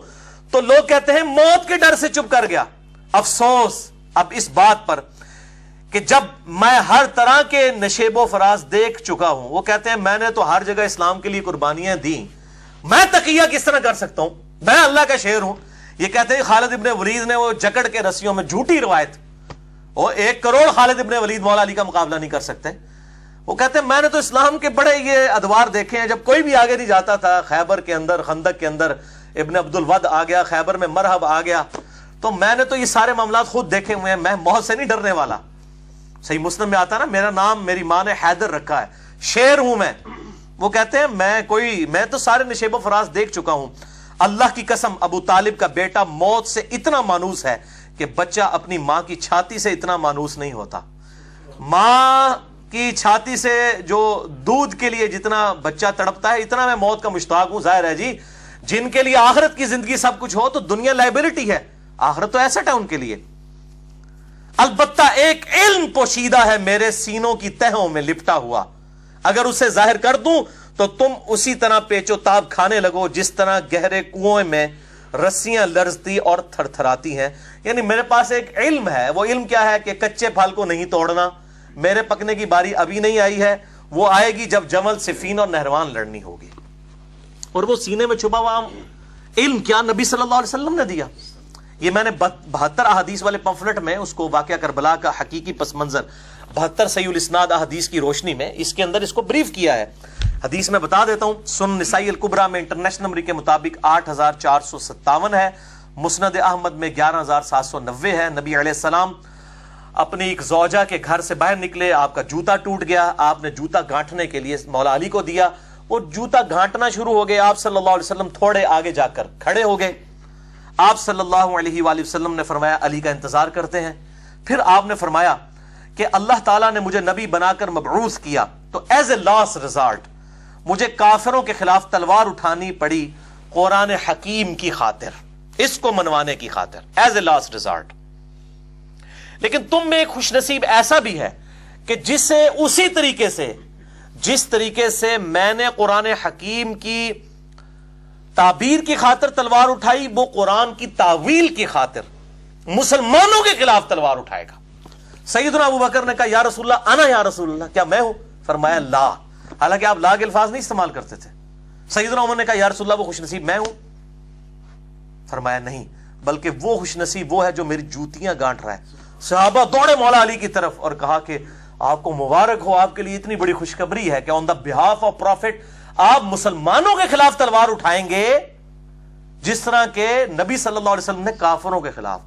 تو لوگ کہتے ہیں موت کے ڈر سے چپ کر گیا. افسوس اب اس بات پر کہ جب میں ہر طرح کے نشیب و فراز دیکھ چکا ہوں. وہ کہتے ہیں میں نے تو ہر جگہ اسلام کے لیے قربانیاں دی، میں تقیہ کس طرح کر سکتا ہوں، میں اللہ کا شیر ہوں. یہ کہتے ہیں خالد ابن ولید نے وہ جکڑ کے رسیوں میں، جھوٹی روایت، وہ 1 کروڑ خالد ابن ولید مولا علی کا مقابلہ نہیں کر سکتے. وہ کہتے ہیں میں نے تو اسلام کے بڑے یہ ادوار دیکھے ہیں، جب کوئی بھی آگے نہیں جاتا تھا، خیبر کے اندر، خندق کے اندر ابن عبد الود آ گیا، خیبر میں مرحب آ گیا، تو میں نے تو یہ سارے معاملات خود دیکھے ہوئے ہیں، میں موت سے نہیں ڈرنے والا. صحیح مسلم میں آتا نا، میرا نام میری ماں نے حیدر رکھا ہے، شیر ہوں میں. وہ کہتے ہیں میں تو سارے نشیب و فراز دیکھ چکا ہوں. اللہ کی قسم ابو طالب کا بیٹا موت سے اتنا مانوس ہے کہ بچہ اپنی ماں کی چھاتی سے اتنا مانوس نہیں ہوتا. ماں کی چھاتی سے جو دودھ کے لیے جتنا بچہ تڑپتا ہے، اتنا میں موت کا مشتاق ہوں. ظاہر ہے جی، جن کے لیے آخرت کی زندگی سب کچھ ہو تو دنیا لائبلٹی ہے، آخرت تو ایسٹ ہے ان کے لیے. البتہ ایک علم پوشیدہ ہے میرے سینوں کی تہوں میں لپٹا ہوا، اگر اسے ظاہر کر دوں تو تم اسی طرح پیچو تاب کھانے لگو جس طرح گہرے کنویں میں رسیاں لرزتی اور تھر تھراتی ہیں. یعنی میرے پاس ایک علم ہے. وہ علم کیا ہے کہ کچے پھل کو نہیں توڑنا. میرے پکنے کی باری ابھی نہیں آئی ہے, وہ آئے گی جب جمل, صفین اور نہروان لڑنی ہوگی. اور وہ سینے میں چھپا ہوا علم کیا نبی صلی اللہ علیہ وسلم نے دیا. یہ میں نے 72 احادیث والے پمفلٹ میں اس کو واقعہ کربلا کا حقیقی پس منظر 72 صحیح الاسناد احادیث کی روشنی میں اس کے اندر اس کو بریف کیا ہے. حدیث میں بتا دیتا ہوں. سنن نسائی الکبریٰ میں انٹرنیشنل نمبر کے مطابق 8457 ہے. مسند احمد میں 11790 ہے. نبی علیہ السلام اپنی ایک زوجہ کے گھر سے باہر نکلے, آپ کا جوتا ٹوٹ گیا, آپ نے جوتا گھانٹنے کے لیے مولا علی کو دیا. وہ جوتا گھانٹنا شروع ہو گئے. آپ صلی اللہ علیہ وسلم تھوڑے آگے جا کر کھڑے ہو گئے. آپ صلی اللہ علیہ وآلہ وسلم نے فرمایا علی کا انتظار کرتے ہیں. پھر آپ نے فرمایا کہ اللہ تعالیٰ نے مجھے نبی بنا کر مبعوث کیا, تو ایز اے لاسٹ ریزالٹ مجھے کافروں کے خلاف تلوار اٹھانی پڑی قرآن حکیم کی خاطر, اس کو منوانے کی خاطر, ایز اے لاسٹ ریزالٹ. لیکن تم میں ایک خوش نصیب ایسا بھی ہے کہ جسے اسی طریقے سے جس طریقے سے میں نے قرآن حکیم کی تعبیر کی خاطر تلوار اٹھائی, وہ قرآن کی تعویل کی خاطر مسلمانوں کے خلاف تلوار اٹھائے گا. سیدنا ابو بکر نے کہا یا رسول اللہ, انا یا رسول اللہ, کیا میں ہوں؟ فرمایا لا. حالانکہ آپ لا کے الفاظ نہیں استعمال کرتے تھے. سیدنا عمر نے کہا یا رسول اللہ وہ خوش نصیب میں ہوں؟ فرمایا نہیں, بلکہ وہ خوش نصیب وہ ہے جو میری جوتیاں گانٹ رہا ہے. صحابہ دوڑے مولا علی کی طرف اور کہا کہ آپ کو مبارک ہو, آپ کے لیے اتنی بڑی خوشخبری ہے کہ آن دا بہاف آف پروفٹ آپ مسلمانوں کے خلاف تلوار اٹھائیں گے جس طرح کہ نبی صلی اللہ علیہ وسلم نے کافروں کے خلاف.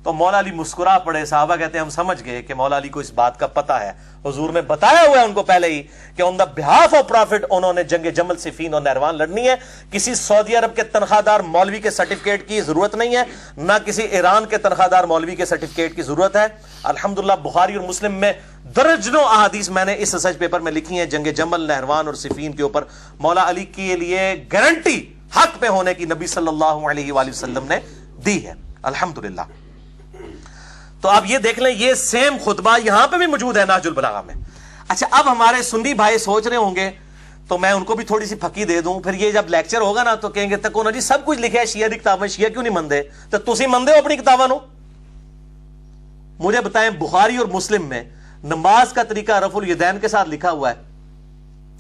تو مولا علی مسکرا پڑے. صحابہ کہتے ہیں ہم سمجھ گئے کہ مولا علی کو اس بات کا پتہ ہے, حضور نے بتایا ہوا ہے ان کو پہلے ہی کہ آن دا بہاف آف پروفٹ انہوں نے جنگ جمل, صفین اور نہروان لڑنی ہے. کسی سعودی عرب کے تنخواہ دار مولوی کے سرٹیفکیٹ کی ضرورت نہیں ہے, نہ کسی ایران کے تنخواہ دار مولوی کے سرٹیفکیٹ کی ضرورت ہے. الحمدللہ بخاری اور مسلم میں درجنوں احادیث میں نے اس ریسرچ پیپر میں لکھی ہیں جنگ جمل, نہروان اور صفین کے اوپر. مولا علی کے لیے گارنٹی حق پہ ہونے کی نبی صلی اللہ علیہ وآلہ وسلم نے دی ہے الحمدللہ. تو آپ یہ دیکھ لیں, یہ سیم خطبہ یہاں پہ بھی موجود ہے نہج البلاغہ میں. اچھا, اب ہمارے سنی بھائی سوچ رہے ہوں گے, تو میں ان کو بھی تھوڑی سی پھکی دے دوں, پھر یہ جب لیکچر ہوگا نا تو کہیں گے تکو نا جی سب کچھ لکھا ہے شیعہ کی کتاب میں, شیعہ کیوں نہیں مندے؟ تو تسی مندے ہو اپنی کتاباں نو؟ مجھے بتائیں بخاری اور مسلم میں نماز کا طریقہ رفع الیدین کے ساتھ لکھا ہوا ہے.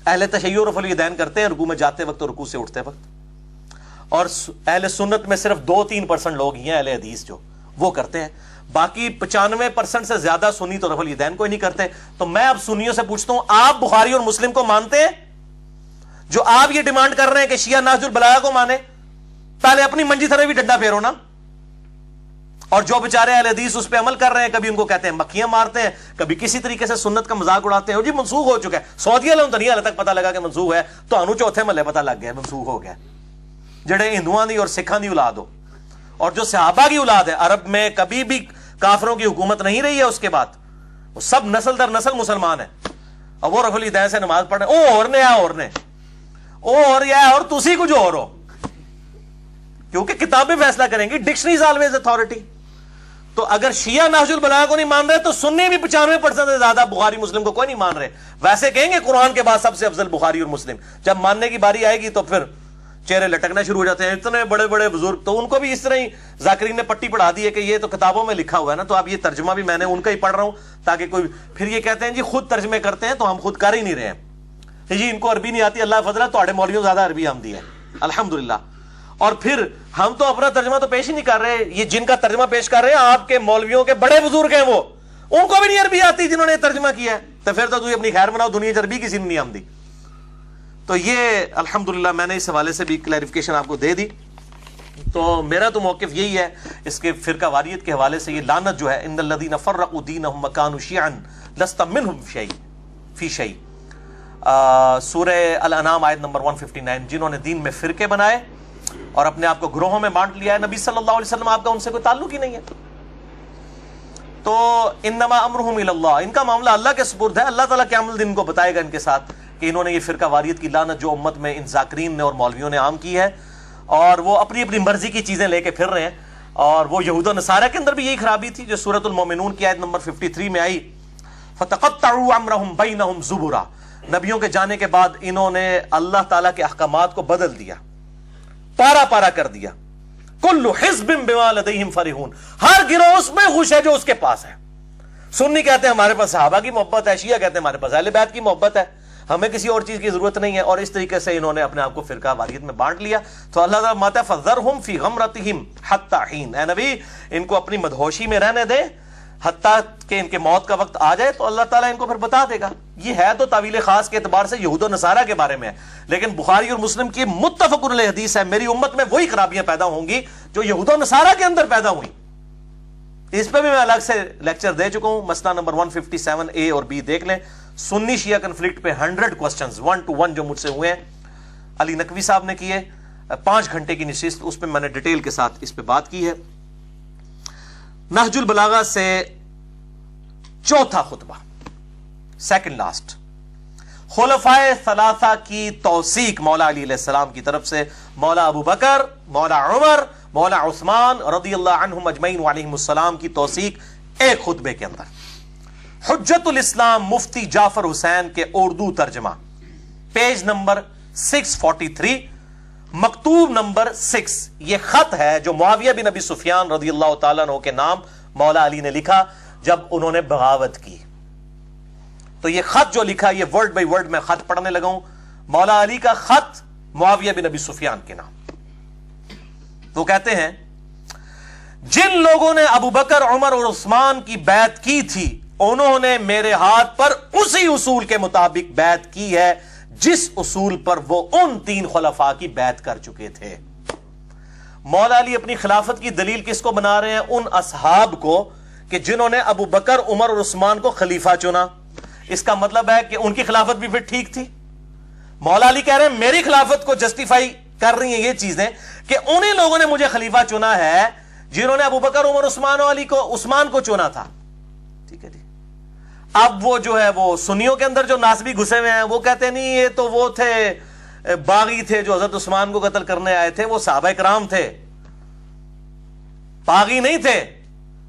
اہل تشیع رفع الیدین کرتے ہیں رکوع میں جاتے وقت اور رکوع سے اٹھتے وقت, اور اہل سنت میں صرف 2-3% لوگ ہی ہیں اہل حدیث جو وہ کرتے ہیں. باقی 95% سے زیادہ سنی تو رفع الیدین کوئی نہیں کرتے. تو میں اب سنیوں سے پوچھتا ہوں, آپ بخاری اور مسلم کو مانتے ہیں جو آپ یہ ڈیمانڈ کر رہے ہیں کہ شیعہ نہج البلاغہ کو مانے؟ پہلے اپنی منجی طرح بھی ڈنڈا پھیرو نا. اور جو بیچارے اہل حدیث اس پہ عمل کر رہے ہیں, کبھی ان کو کہتے ہیں مکھیاں مارتے ہیں, کبھی کسی طریقے سے سنت کا مذاق اڑاتے ہیں. اور جی منسوخ ہو چکا ہے, سعودی والوں تو نہیں حال تک پتہ لگا کہ منسوخ ہے, تو انو چوتھے محلے پتہ لگ گیا منسوخ ہو گیا. جڑے ہندوؤں دی اور سکھاں دی اولاد ہو, اور جو صحابہ کی اولاد ہے, عرب میں کبھی بھی کافروں کی حکومت نہیں رہی ہے اس کے بعد, وہ سب نسل در نسل مسلمان ہیں. اور وہ رفع الیدین سے نماز پڑھ رہے ہیں, اور تسی کچھ اور ہو, کیونکہ کتابیں فیصلہ کریں گی, ڈکشنریز آلویز اتھارٹی. تو اگر شیعہ نہج البلاغہ کو نہیں مان رہے تو سنی بھی 95% سے زیادہ بخاری مسلم کو کوئی نہیں مان رہے. ویسے کہیں گے قرآن کے بعد سب سے افضل بخاری اور مسلم, جب ماننے کی باری آئے گی تو پھر چہرے لٹکنا شروع ہو جاتے ہیں. اتنے بڑے بڑے بزرگ, تو ان کو بھی اس طرح ہی ذاکرین نے پٹی پڑھا دی ہے کہ یہ تو کتابوں میں لکھا ہوا ہے نا, تو اب یہ ترجمہ بھی میں نے ان کا ہی پڑھ رہا ہوں تاکہ کوئی پھر یہ کہتے ہیں جی خود ترجمے کرتے ہیں, تو ہم خود کر ہی نہیں رہے ہیں جی, ان کو عربی نہیں آتی, اللہ فضل ہے تو مولویوں زیادہ عربی آمدی ہے الحمدللہ. اور پھر ہم تو اپنا ترجمہ تو پیش ہی نہیں کر رہے, یہ جن کا ترجمہ پیش کر رہے ہیں آپ کے مولویوں کے بڑے بزرگ ہیں, وہ ان کو بھی نہیں عربی آتی جنہوں نے ترجمہ کیا ہے. تو پھر تو اپنی خیر بناؤ, دنیا عربی کسی نے نہیں آمدی. تو یہ الحمدللہ میں نے اس حوالے سے بھی کلیریفیکیشن آپ کو دے دی. تو میرا تو موقف یہی ہے اس کے فرقہ واریت کے حوالے سے, یہ لعنت جو ہے, ان الذین فرقوا دینہم وکانوا شیعا لست منہم فی شیء, سورہ الانعام آیت نمبر 159, جنہوں نے دین میں فرقے بنائے اور اپنے آپ کو گروہوں میں بانٹ لیا ہے, نبی صلی اللہ علیہ وسلم آپ کا ان سے کوئی تعلق ہی نہیں ہے. تو انما امرہم الی اللہ, ان کا معاملہ اللہ کے سپرد ہے. اللہ تعالیٰ قیامت دن کو بتائے گا ان کے ساتھ کہ انہوں نے یہ فرقہ واریت کی لعنت جو امت میں ان ذاکرین نے اور مولویوں نے عام کی ہے, اور وہ اپنی اپنی مرضی کی چیزیں لے کے پھر رہے ہیں. اور وہ یہود و نصارہ کے اندر بھی یہی خرابی تھی جو سورۃ المومنون کی آیت نمبر 53 میں آئی, فتقطعوا امرہم بینہم زبرا, نبیوں کے جانے کے بعد انہوں نے اللہ تعالیٰ کے احکامات کو بدل دیا, پارا پارا کر دیا. کل حزب بما لدیہم فرحون، ہر گروہ اس میں خوش ہے جو اس کے پاس ہے۔ سنی کہتے ہیں ہمارے پاس صحابہ کی محبت ہے، شیعہ کہتے ہیں ہمارے پاس اہل بیت کی محبت ہے، ہمیں کسی اور چیز کی ضرورت نہیں ہے، اور اس طریقے سے انہوں نے اپنے آپ کو فرقہ واریت میں بانٹ لیا۔ تو اللہ تعالیٰ فرماتا ہے فذرہم فی غمرتہم حتی حین، اے نبی ان کو اپنی مدہوشی میں رہنے دے حتیٰ کہ ان کے موت کا وقت آ جائے، تو اللہ تعالیٰ ان کو پھر بتا دے گا۔ یہ ہے تو تعویل خاص کے اعتبار سے یہود و نصارہ کے بارے میں ہے، لیکن بخاری اور مسلم کی متفق علیہ حدیث ہے میری امت میں وہی خرابیاں پیدا ہوں گی جو یہود و نصارہ کے اندر پیدا ہوئی۔ اس پہ بھی میں الگ سے لیکچر دے چکا ہوں، مسئلہ نمبر 157A اور B دیکھ لیں۔ سنی شیعہ کنفلکٹ پہ 100 کوسچنز 1 to 1 جو مجھ سے ہوئے ہیں، علی نقوی صاحب نے کیے، 5 گھنٹے کی نشست، اس پہ میں نے ڈیٹیل کے ساتھ اس پہ بات کی ہے۔ نہج البلاغہ سے چوتھا خطبہ، سیکنڈ لاسٹ، خلفائے ثلاثہ کی توثیق مولا علی علیہ السلام کی طرف سے، مولا ابو بکر، مولا عمر، مولا عثمان رضی اللہ عنہم اجمعین وعلیہم السلام کی توثیق ایک خطبے کے اندر۔ حجت الاسلام مفتی جعفر حسین کے اردو ترجمہ، پیج نمبر 643، مکتوب نمبر 6، یہ خط ہے جو معاویہ بن ابی سفیان رضی اللہ تعالیٰ عنہ کے نام مولا علی نے لکھا جب انہوں نے بغاوت کی۔ تو یہ خط جو لکھا، یہ ورڈ بائی ورڈ میں خط پڑھنے لگا ہوں، مولا علی کا خط معاویہ بن ابی سفیان کے نام۔ وہ کہتے ہیں جن لوگوں نے ابو بکر، عمر اور عثمان کی بیعت کی تھی انہوں نے میرے ہاتھ پر اسی اصول کے مطابق بیعت کی ہے جس اصول پر وہ ان 3 خلفاء کی بیعت کر چکے تھے۔ مولا علی اپنی خلافت کی دلیل کس کو بنا رہے ہیں؟ ان اصحاب کو کہ جنہوں نے ابو بکر، عمر اور عثمان کو خلیفہ چنا۔ اس کا مطلب ہے کہ ان کی خلافت بھی پھر ٹھیک تھی۔ مولا علی کہہ رہے ہیں میری خلافت کو جسٹیفائی کر رہی ہیں یہ چیزیں کہ انہی لوگوں نے مجھے خلیفہ چنا ہے جنہوں نے ابو بکر، عمر، عثمان کو چنا تھا۔ ٹھیک ہے جی۔ اب وہ جو ہے وہ سنیوں کے اندر جو ناسبی گھسے ہوئے ہیں وہ کہتے ہیں نہیں یہ تو وہ تھے باغی تھے جو حضرت عثمان کو قتل کرنے آئے تھے، وہ صحابہ کرام تھے، باغی نہیں تھے،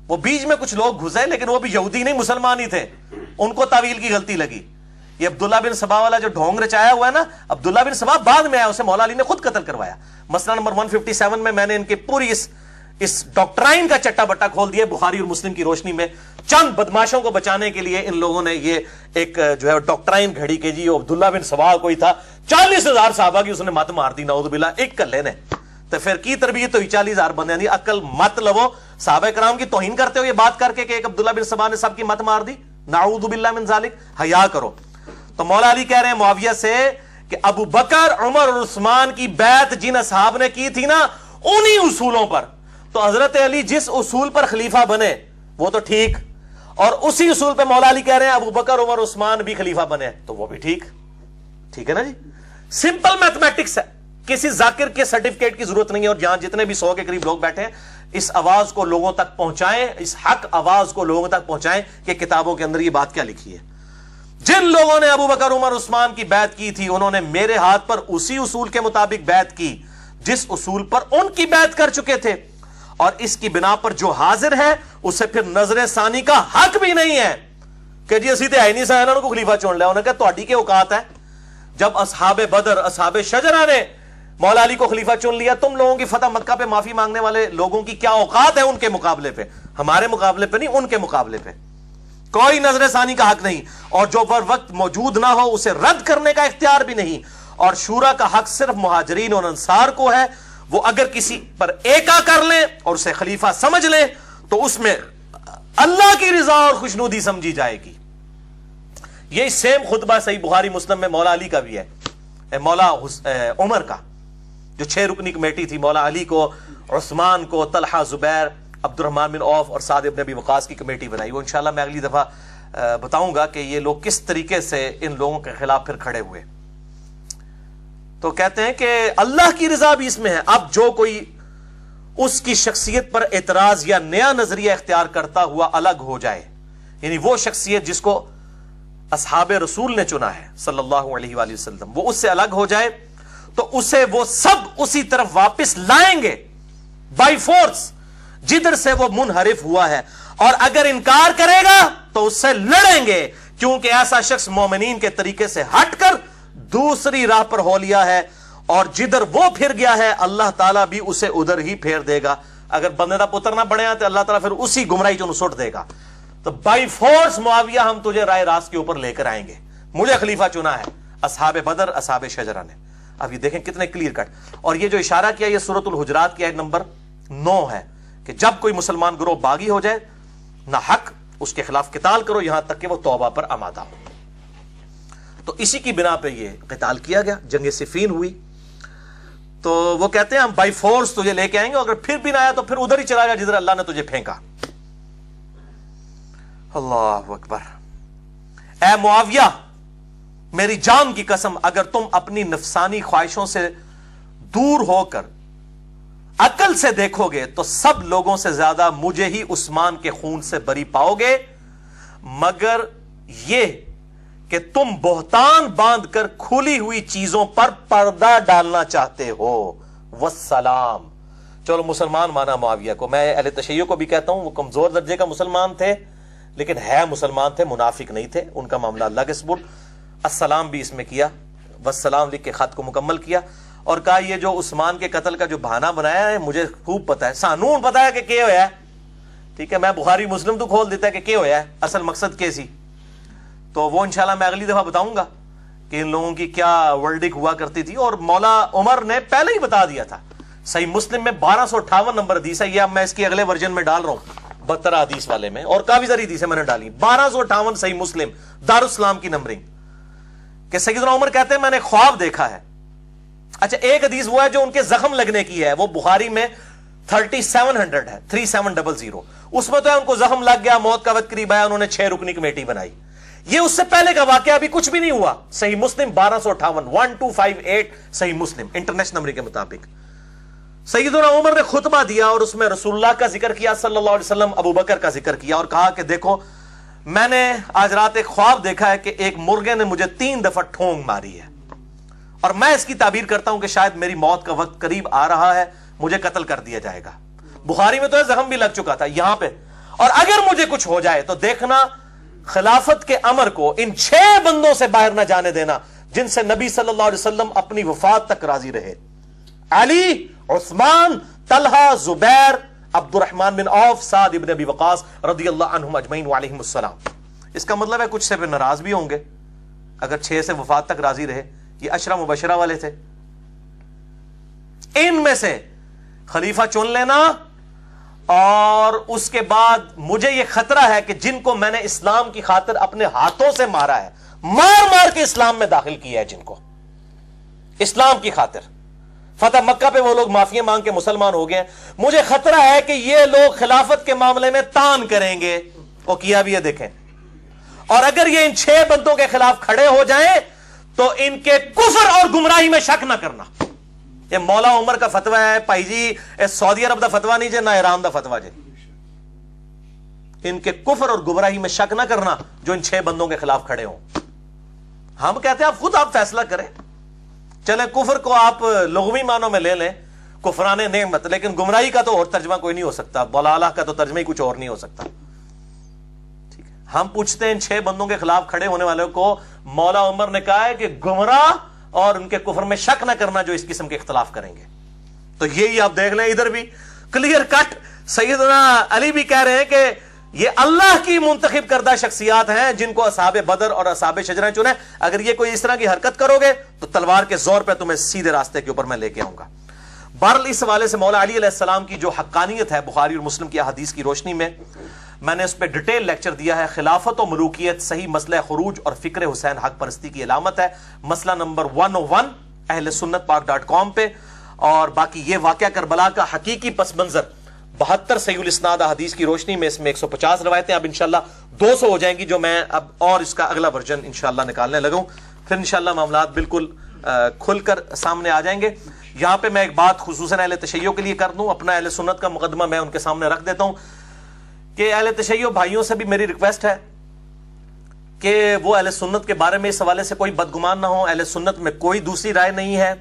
وہ بیچ میں کچھ لوگ گھسے لیکن وہ بھی یہودی نہیں مسلمان ہی تھے، ان کو تعویل کی غلطی لگی۔ یہ عبداللہ بن سبا والا جو ڈھونگ رچایا ہوا ہے نا، عبداللہ بن سبا بعد میں آیا، اسے مولا علی نے خود قتل کروایا۔ مسئلہ نمبر 157 میں نے ان کے پوری اس ڈاکٹرائن کا چٹا بٹا کھول دیا بخاری اور مسلم کی روشنی میں۔ چند بدماشوں کو بچانے کے لیے ان لوگوں نے یہ ایک جو ہے ڈاکٹرائن گھڑی کہ جی عبداللہ بن سبا کوئی تھا، 40,000 صحابہ کی اس نے مت مار دی، نعوذ باللہ، ایک کلے نے۔ تو پھر کی تربیت ہوئی 40,000 بندے دی، عقل مت لو، صحابہ کرام کی توہین کرتے ہو یہ بات کر کے کہ ایک عبداللہ بن سبا نے سب کی مت مار دی، نعوذ باللہ من ذالک، حیا کرو۔ تو مولا علی کہہ رہے ہیں معاویہ سے کہ ابو بکر، عمر اور عثمان کی بیعت جن اصحاب نے کی تھی نا انہی اصولوں پر، تو حضرت علی جس اصول پر خلیفہ بنے وہ تو ٹھیک، اور اسی اصول پہ مولا علی کہہ رہے ہیں ابو بکر، عمر، عثمان بھی خلیفہ بنے تو وہ بھی ٹھیک۔ ٹھیک ہے نا جی، سمپل میتھمیٹکس ہے، کسی ذاکر کے سرٹیفکیٹ کی ضرورت نہیں ہے۔ اور جہاں جتنے بھی 100 کے قریب لوگ بیٹھے ہیں اس آواز کو لوگوں تک پہنچائیں، اس حق آواز کو لوگوں تک پہنچائیں کہ کتابوں کے اندر یہ بات کیا لکھی ہے۔ جن لوگوں نے ابو بکر، عمر، عثمان کی بیعت کی تھی انہوں نے میرے ہاتھ پر اسی اصول کے مطابق بیعت کی جس اصول پر ان کی بیعت کر چکے تھے، اور اس کی بنا پر جو حاضر ہے اسے پھر نظر ثانی کا حق بھی نہیں ہے کہ جی اسی تے ہے نہیں سا انہوں کو خلیفہ چن لیا۔ انہوں نے کہا تہاڈی کے اوقات ہے؟ جب اصحاب بدر، اصحاب شجرہ نے مولا علی کو خلیفہ چن لیا، تم لوگوں کی فتح مکہ پہ معافی مانگنے والے لوگوں کی کیا اوقات ہے ان کے مقابلے پہ؟ ہمارے مقابلے پہ نہیں، ان کے مقابلے پہ کوئی نظر ثانی کا حق نہیں، اور جو پر وقت موجود نہ ہو اسے رد کرنے کا اختیار بھی نہیں۔ اور شورا کا حق صرف مہاجرین اور انصار کو ہے، وہ اگر کسی پر ایکا کر لیں اور اسے خلیفہ سمجھ لیں تو اس میں اللہ کی رضا اور خوشنودی سمجھی جائے گی۔ یہ سیم خطبہ صحیح بخاری مسلم میں مولا علی کا بھی ہے، مولا عمر کا، جو 6 رکنی کمیٹی تھی، مولا علی کو، عثمان کو، طلحہ، زبیر، عبد الرحمن بن عوف اور سعد ابن ابی وقاص کی کمیٹی بنائی۔ وہ انشاءاللہ میں اگلی دفعہ بتاؤں گا کہ یہ لوگ کس طریقے سے ان لوگوں کے خلاف پھر کھڑے ہوئے۔ تو کہتے ہیں کہ اللہ کی رضا بھی اس میں ہے۔ اب جو کوئی اس کی شخصیت پر اعتراض یا نیا نظریہ اختیار کرتا ہوا الگ ہو جائے، یعنی وہ شخصیت جس کو اصحاب رسول نے چنا ہے صلی اللہ علیہ وآلہ وسلم، وہ اس سے الگ ہو جائے تو اسے وہ سب اسی طرف واپس لائیں گے بائی فورس جدھر سے وہ منحرف ہوا ہے، اور اگر انکار کرے گا تو اس سے لڑیں گے، کیونکہ ایسا شخص مومنین کے طریقے سے ہٹ کر دوسری راہ پر ہو لیا ہے، اور جدھر وہ پھر گیا ہے اللہ تعالیٰ بھی اسے ادھر ہی پھیر دے گا. اگر بندے دا پتر نہ بنے تو اللہ تعالیٰ پھر اسی گمراہی چ سٹ دے گا. تو بائی فورس معاویہ ہم تجھے رائے راست کے اوپر لے کر آئیں گے, مجھے خلیفہ چنا ہے اصحاب بدر اصحاب شجرہ نے. اب یہ دیکھیں کتنے کلیئر کٹ. اور یہ جو اشارہ کیا یہ سورۃ الحجرات کی آیت نمبر 9 ہے کہ جب کوئی مسلمان گروہ باغی ہو جائے نہ حق اس کے خلاف قتال کرو یہاں تک کہ وہ توبہ پر آمادہ ہو. تو اسی کی بنا پہ یہ قتال کیا گیا, جنگ صفین ہوئی. تو وہ کہتے ہیں ہم بائی فورس تجھے لے کے آئیں گے, اگر پھر بھی نہ آیا تو پھر ادھر ہی چلا جا جدھر اللہ نے تجھے پھینکا. اللہ اکبر. اے معاویہ میری جان کی قسم اگر تم اپنی نفسانی خواہشوں سے دور ہو کر عقل سے دیکھو گے تو سب لوگوں سے زیادہ مجھے ہی عثمان کے خون سے بری پاؤ گے, مگر یہ کہ تم بہتان باندھ کر کھلی ہوئی چیزوں پر پردہ ڈالنا چاہتے ہو. والسلام. چلو مسلمان مانا معاویہ کو. میں اہل تشیع کو بھی کہتا ہوں وہ کمزور درجے کا مسلمان تھے لیکن ہے مسلمان تھے, منافق نہیں تھے. ان کا معاملہ اللہ کے سپرد. السلام بھی اس میں کیا, والسلام لکھ کے خط کو مکمل کیا اور کہا یہ جو عثمان کے قتل کا جو بہانہ بنایا ہے مجھے خوب پتا ہے, سانون پتا ہے کہ کیا ہوا ہے. ٹھیک ہے, میں بخاری مسلم تو کھول دیتا ہے کہ ہوا ہے, اصل مقصد کیسی. تو وہ انشاءاللہ میں اگلی دفعہ بتاؤں گا کہ ان لوگوں کی کیا ورلڈنگ ہوا کرتی تھی. اور مولا عمر نے پہلے ہی بتا دیا تھا. صحیح مسلم میں 1258 نمبر حدیث ہے, یہ اب میں اس کی اگلے ورژن میں ڈال رہا ہوں 72 حدیث والے میں, اور کافی ساری حدیثیں میں نے ڈالی. 1258 صحیح مسلم دارالاسلام کی نمبرنگ کہ سیدنا عمر کہتے ہیں میں نے خواب دیکھا ہے. اچھا ایک حدیث وہ ہے جو ان کے زخم لگنے کی ہے, وہ بخاری میں 3700 ہے 3700. اس میں تو ہے ان کو زخم لگ گیا, موت کا وقت قریب آیا, انہوں نے 6 رکنی کمیٹی بنائی. یہ اس سے پہلے کا واقعہ, ابھی کچھ بھی نہیں ہوا. صحیح مسلم 1258 1258 صحیح مسلم انٹرنیشنل نمبر کے مطابق. سیدنا عمر نے خطبہ دیا اور اس میں رسول اللہ کا ذکر کیا صلی اللہ علیہ وسلم, ابو بکر کا ذکر کیا اور کہا کہ دیکھو میں نے آج رات ایک خواب دیکھا ہے کہ ایک مرغے نے مجھے 3 دفعہ ٹھونگ ماری ہے اور میں اس کی تعبیر کرتا ہوں کہ شاید میری موت کا وقت قریب آ رہا ہے, مجھے قتل کر دیا جائے گا. بخاری میں تو ہے زخم بھی لگ چکا تھا یہاں پہ. اور اگر مجھے کچھ ہو جائے تو دیکھنا خلافت کے امر کو ان 6 بندوں سے باہر نہ جانے دینا جن سے نبی صلی اللہ علیہ وسلم اپنی وفات تک راضی رہے. علی, عثمان, طلحہ, زبیر, عبد الرحمن بن عوف, سعد ابن ابی وقاص رضی اللہ عنہم اجمعین وعلیہم السلام. اس کا مطلب ہے کچھ سے پھر ناراض بھی ہوں گے اگر 6 سے وفات تک راضی رہے. یہ عشرہ مبشرہ والے تھے. ان میں سے خلیفہ چن لینا, اور اس کے بعد مجھے یہ خطرہ ہے کہ جن کو میں نے اسلام کی خاطر اپنے ہاتھوں سے مارا ہے, مار مار کے اسلام میں داخل کیا ہے, جن کو اسلام کی خاطر فتح مکہ پہ وہ لوگ معافی مانگ کے مسلمان ہو گئے, مجھے خطرہ ہے کہ یہ لوگ خلافت کے معاملے میں تان کریں گے. وہ کیا بھی ہے دیکھیں. اور اگر یہ ان 6 بندوں کے خلاف کھڑے ہو جائیں تو ان کے کفر اور گمراہی میں شک نہ کرنا. یہ مولا عمر کا فتویٰ ہے بھائی جی, سعودی عرب دا فتویٰ نہیں جے, نہ ایران دا فتویٰ جے. ان کے کفر اور گمراہی میں شک نہ کرنا جو ان 6 بندوں کے خلاف کھڑے ہوں. ہم کہتے ہیں آپ فیصلہ کریں. چلیں کفر کو آپ لغوی معنوں میں لے لیں, کفران نعمت, لیکن گمراہی کا تو اور ترجمہ کوئی نہیں ہو سکتا, ضلالہ کا تو ترجمہ ہی کچھ اور نہیں ہو سکتا. ٹھیک ہے, ہم پوچھتے ہیں ان 6 بندوں کے خلاف کھڑے ہونے والوں کو مولا عمر نے کہا ہے کہ گمراہ اور ان کے کفر میں شک نہ کرنا جو اس قسم کے اختلاف کریں گے. تو یہی آپ دیکھ لیں ادھر بھی کلیئر کٹ سیدنا علی بھی کہہ رہے ہیں کہ یہ اللہ کی منتخب کردہ شخصیات ہیں جن کو اصحاب بدر اور اصحاب شجرہ چنے. اگر یہ کوئی اس طرح کی حرکت کرو گے تو تلوار کے زور پہ تمہیں سیدھے راستے کے اوپر میں لے کے آؤں گا. بہرحال اس حوالے سے مولا علی علیہ السلام کی جو حقانیت ہے بخاری اور مسلم کی احادیث کی روشنی میں نے اس پہ ڈیٹیل لیکچر دیا ہے. خلافت و ملوکیت صحیح مسئلہ خروج اور فکر حسین حق پرستی کی علامت ہے, مسئلہ نمبر 101 اہل سنت پاک.com پہ. اور باقی یہ واقعہ کربلا کا حقیقی پس منظر 72 صحیح الاسناد حدیث کی روشنی میں, اس میں 150 روایتیں, اب انشاءاللہ 200 ہو جائیں گی جو میں اب اور اس کا اگلا ورژن انشاءاللہ نکالنے لگا ہوں. پھر انشاءاللہ معاملات بالکل کھل کر سامنے آ جائیں گے. یہاں پہ میں ایک بات خصوصاً اہل تشیع کے لیے کر دوں, اپنا اہل سنت کا مقدمہ میں ان کے سامنے رکھ دیتا ہوں کہ اہل تشیع بھائیوں سے بھی میری ریکویسٹ ہے کہ وہ اہل سنت کے بارے میں اس حوالے سے کوئی بدگمان نہ ہو. اہل سنت میں کوئی دوسری رائے نہیں ہے.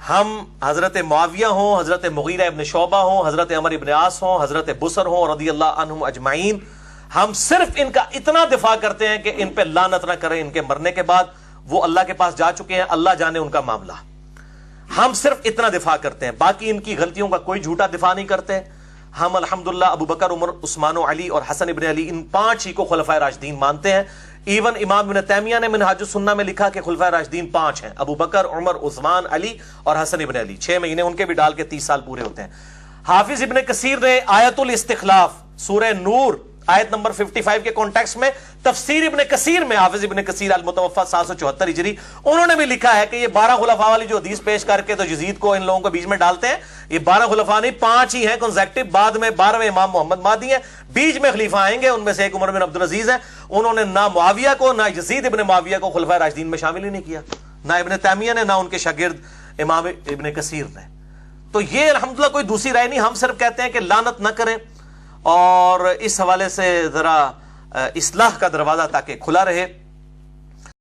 ہم حضرت معاویہ ہوں, حضرت مغیرہ ابن شعبہ ہوں, حضرت عمر ابن عاص ہوں, حضرت بصر ہوں رضی اللہ عنہم اجمعین, ہم صرف ان کا اتنا دفاع کرتے ہیں کہ ان پہ لعنت نہ کریں. ان کے مرنے کے بعد وہ اللہ کے پاس جا چکے ہیں, اللہ جانے ان کا معاملہ. ہم صرف اتنا دفاع کرتے ہیں، باقی ان کی غلطیوں کا کوئی جھوٹا دفاع نہیں کرتے۔ ہم الحمدللہ ابو بکر، عمر، عثمان و علی اور حسن ابن علی، ان 5 ہی کو خلفائے راشدین مانتے ہیں۔ ایون امام ابن تیمیہ نے منہاج السنہ میں لکھا کہ خلفائے راشدین 5 ہیں، ابو بکر، عمر، عثمان، علی اور حسن ابن علی۔ 6 مہینے ان کے بھی ڈال کے 30 سال پورے ہوتے ہیں۔ حافظ ابن کثیر نے آیت الاستخلاف سورہ نور آیت نمبر 55 کے کانٹیکس میں تفسیر ابن کثیر میں، حافظ ابن کثیر المتوفی 774 ہجری، انہوں نے بھی لکھا ہے کہ یہ 12 خلفاء والی جو حدیث پیش کر کے تو یزید کو ان لوگوں کو بیچ میں ڈالتے ہیں، یہ 12 خلفاء نہیں 5 ہی ہیں کنزیکٹو، بعد میں 12ویں امام محمد مہدی ہیں، بیچ میں خلیفہ آئیں گے، ان میں سے ایک عمر بن عبدالعزیز ہے۔ انہوں نے نہ معاویہ کو نہ یزید ابن معاویہ کو خلفائے راشدین میں شامل ہی نہیں کیا، نہ ابن تیمیہ نے، نہ ان کے شاگرد امام ابن کثیر نے۔ تو یہ الحمدللہ کوئی دوسری رائے نہیں، ہم صرف کہتے ہیں کہ لعنت نہ کریں، اور اس حوالے سے ذرا اصلاح کا دروازہ تاکہ کھلا رہے۔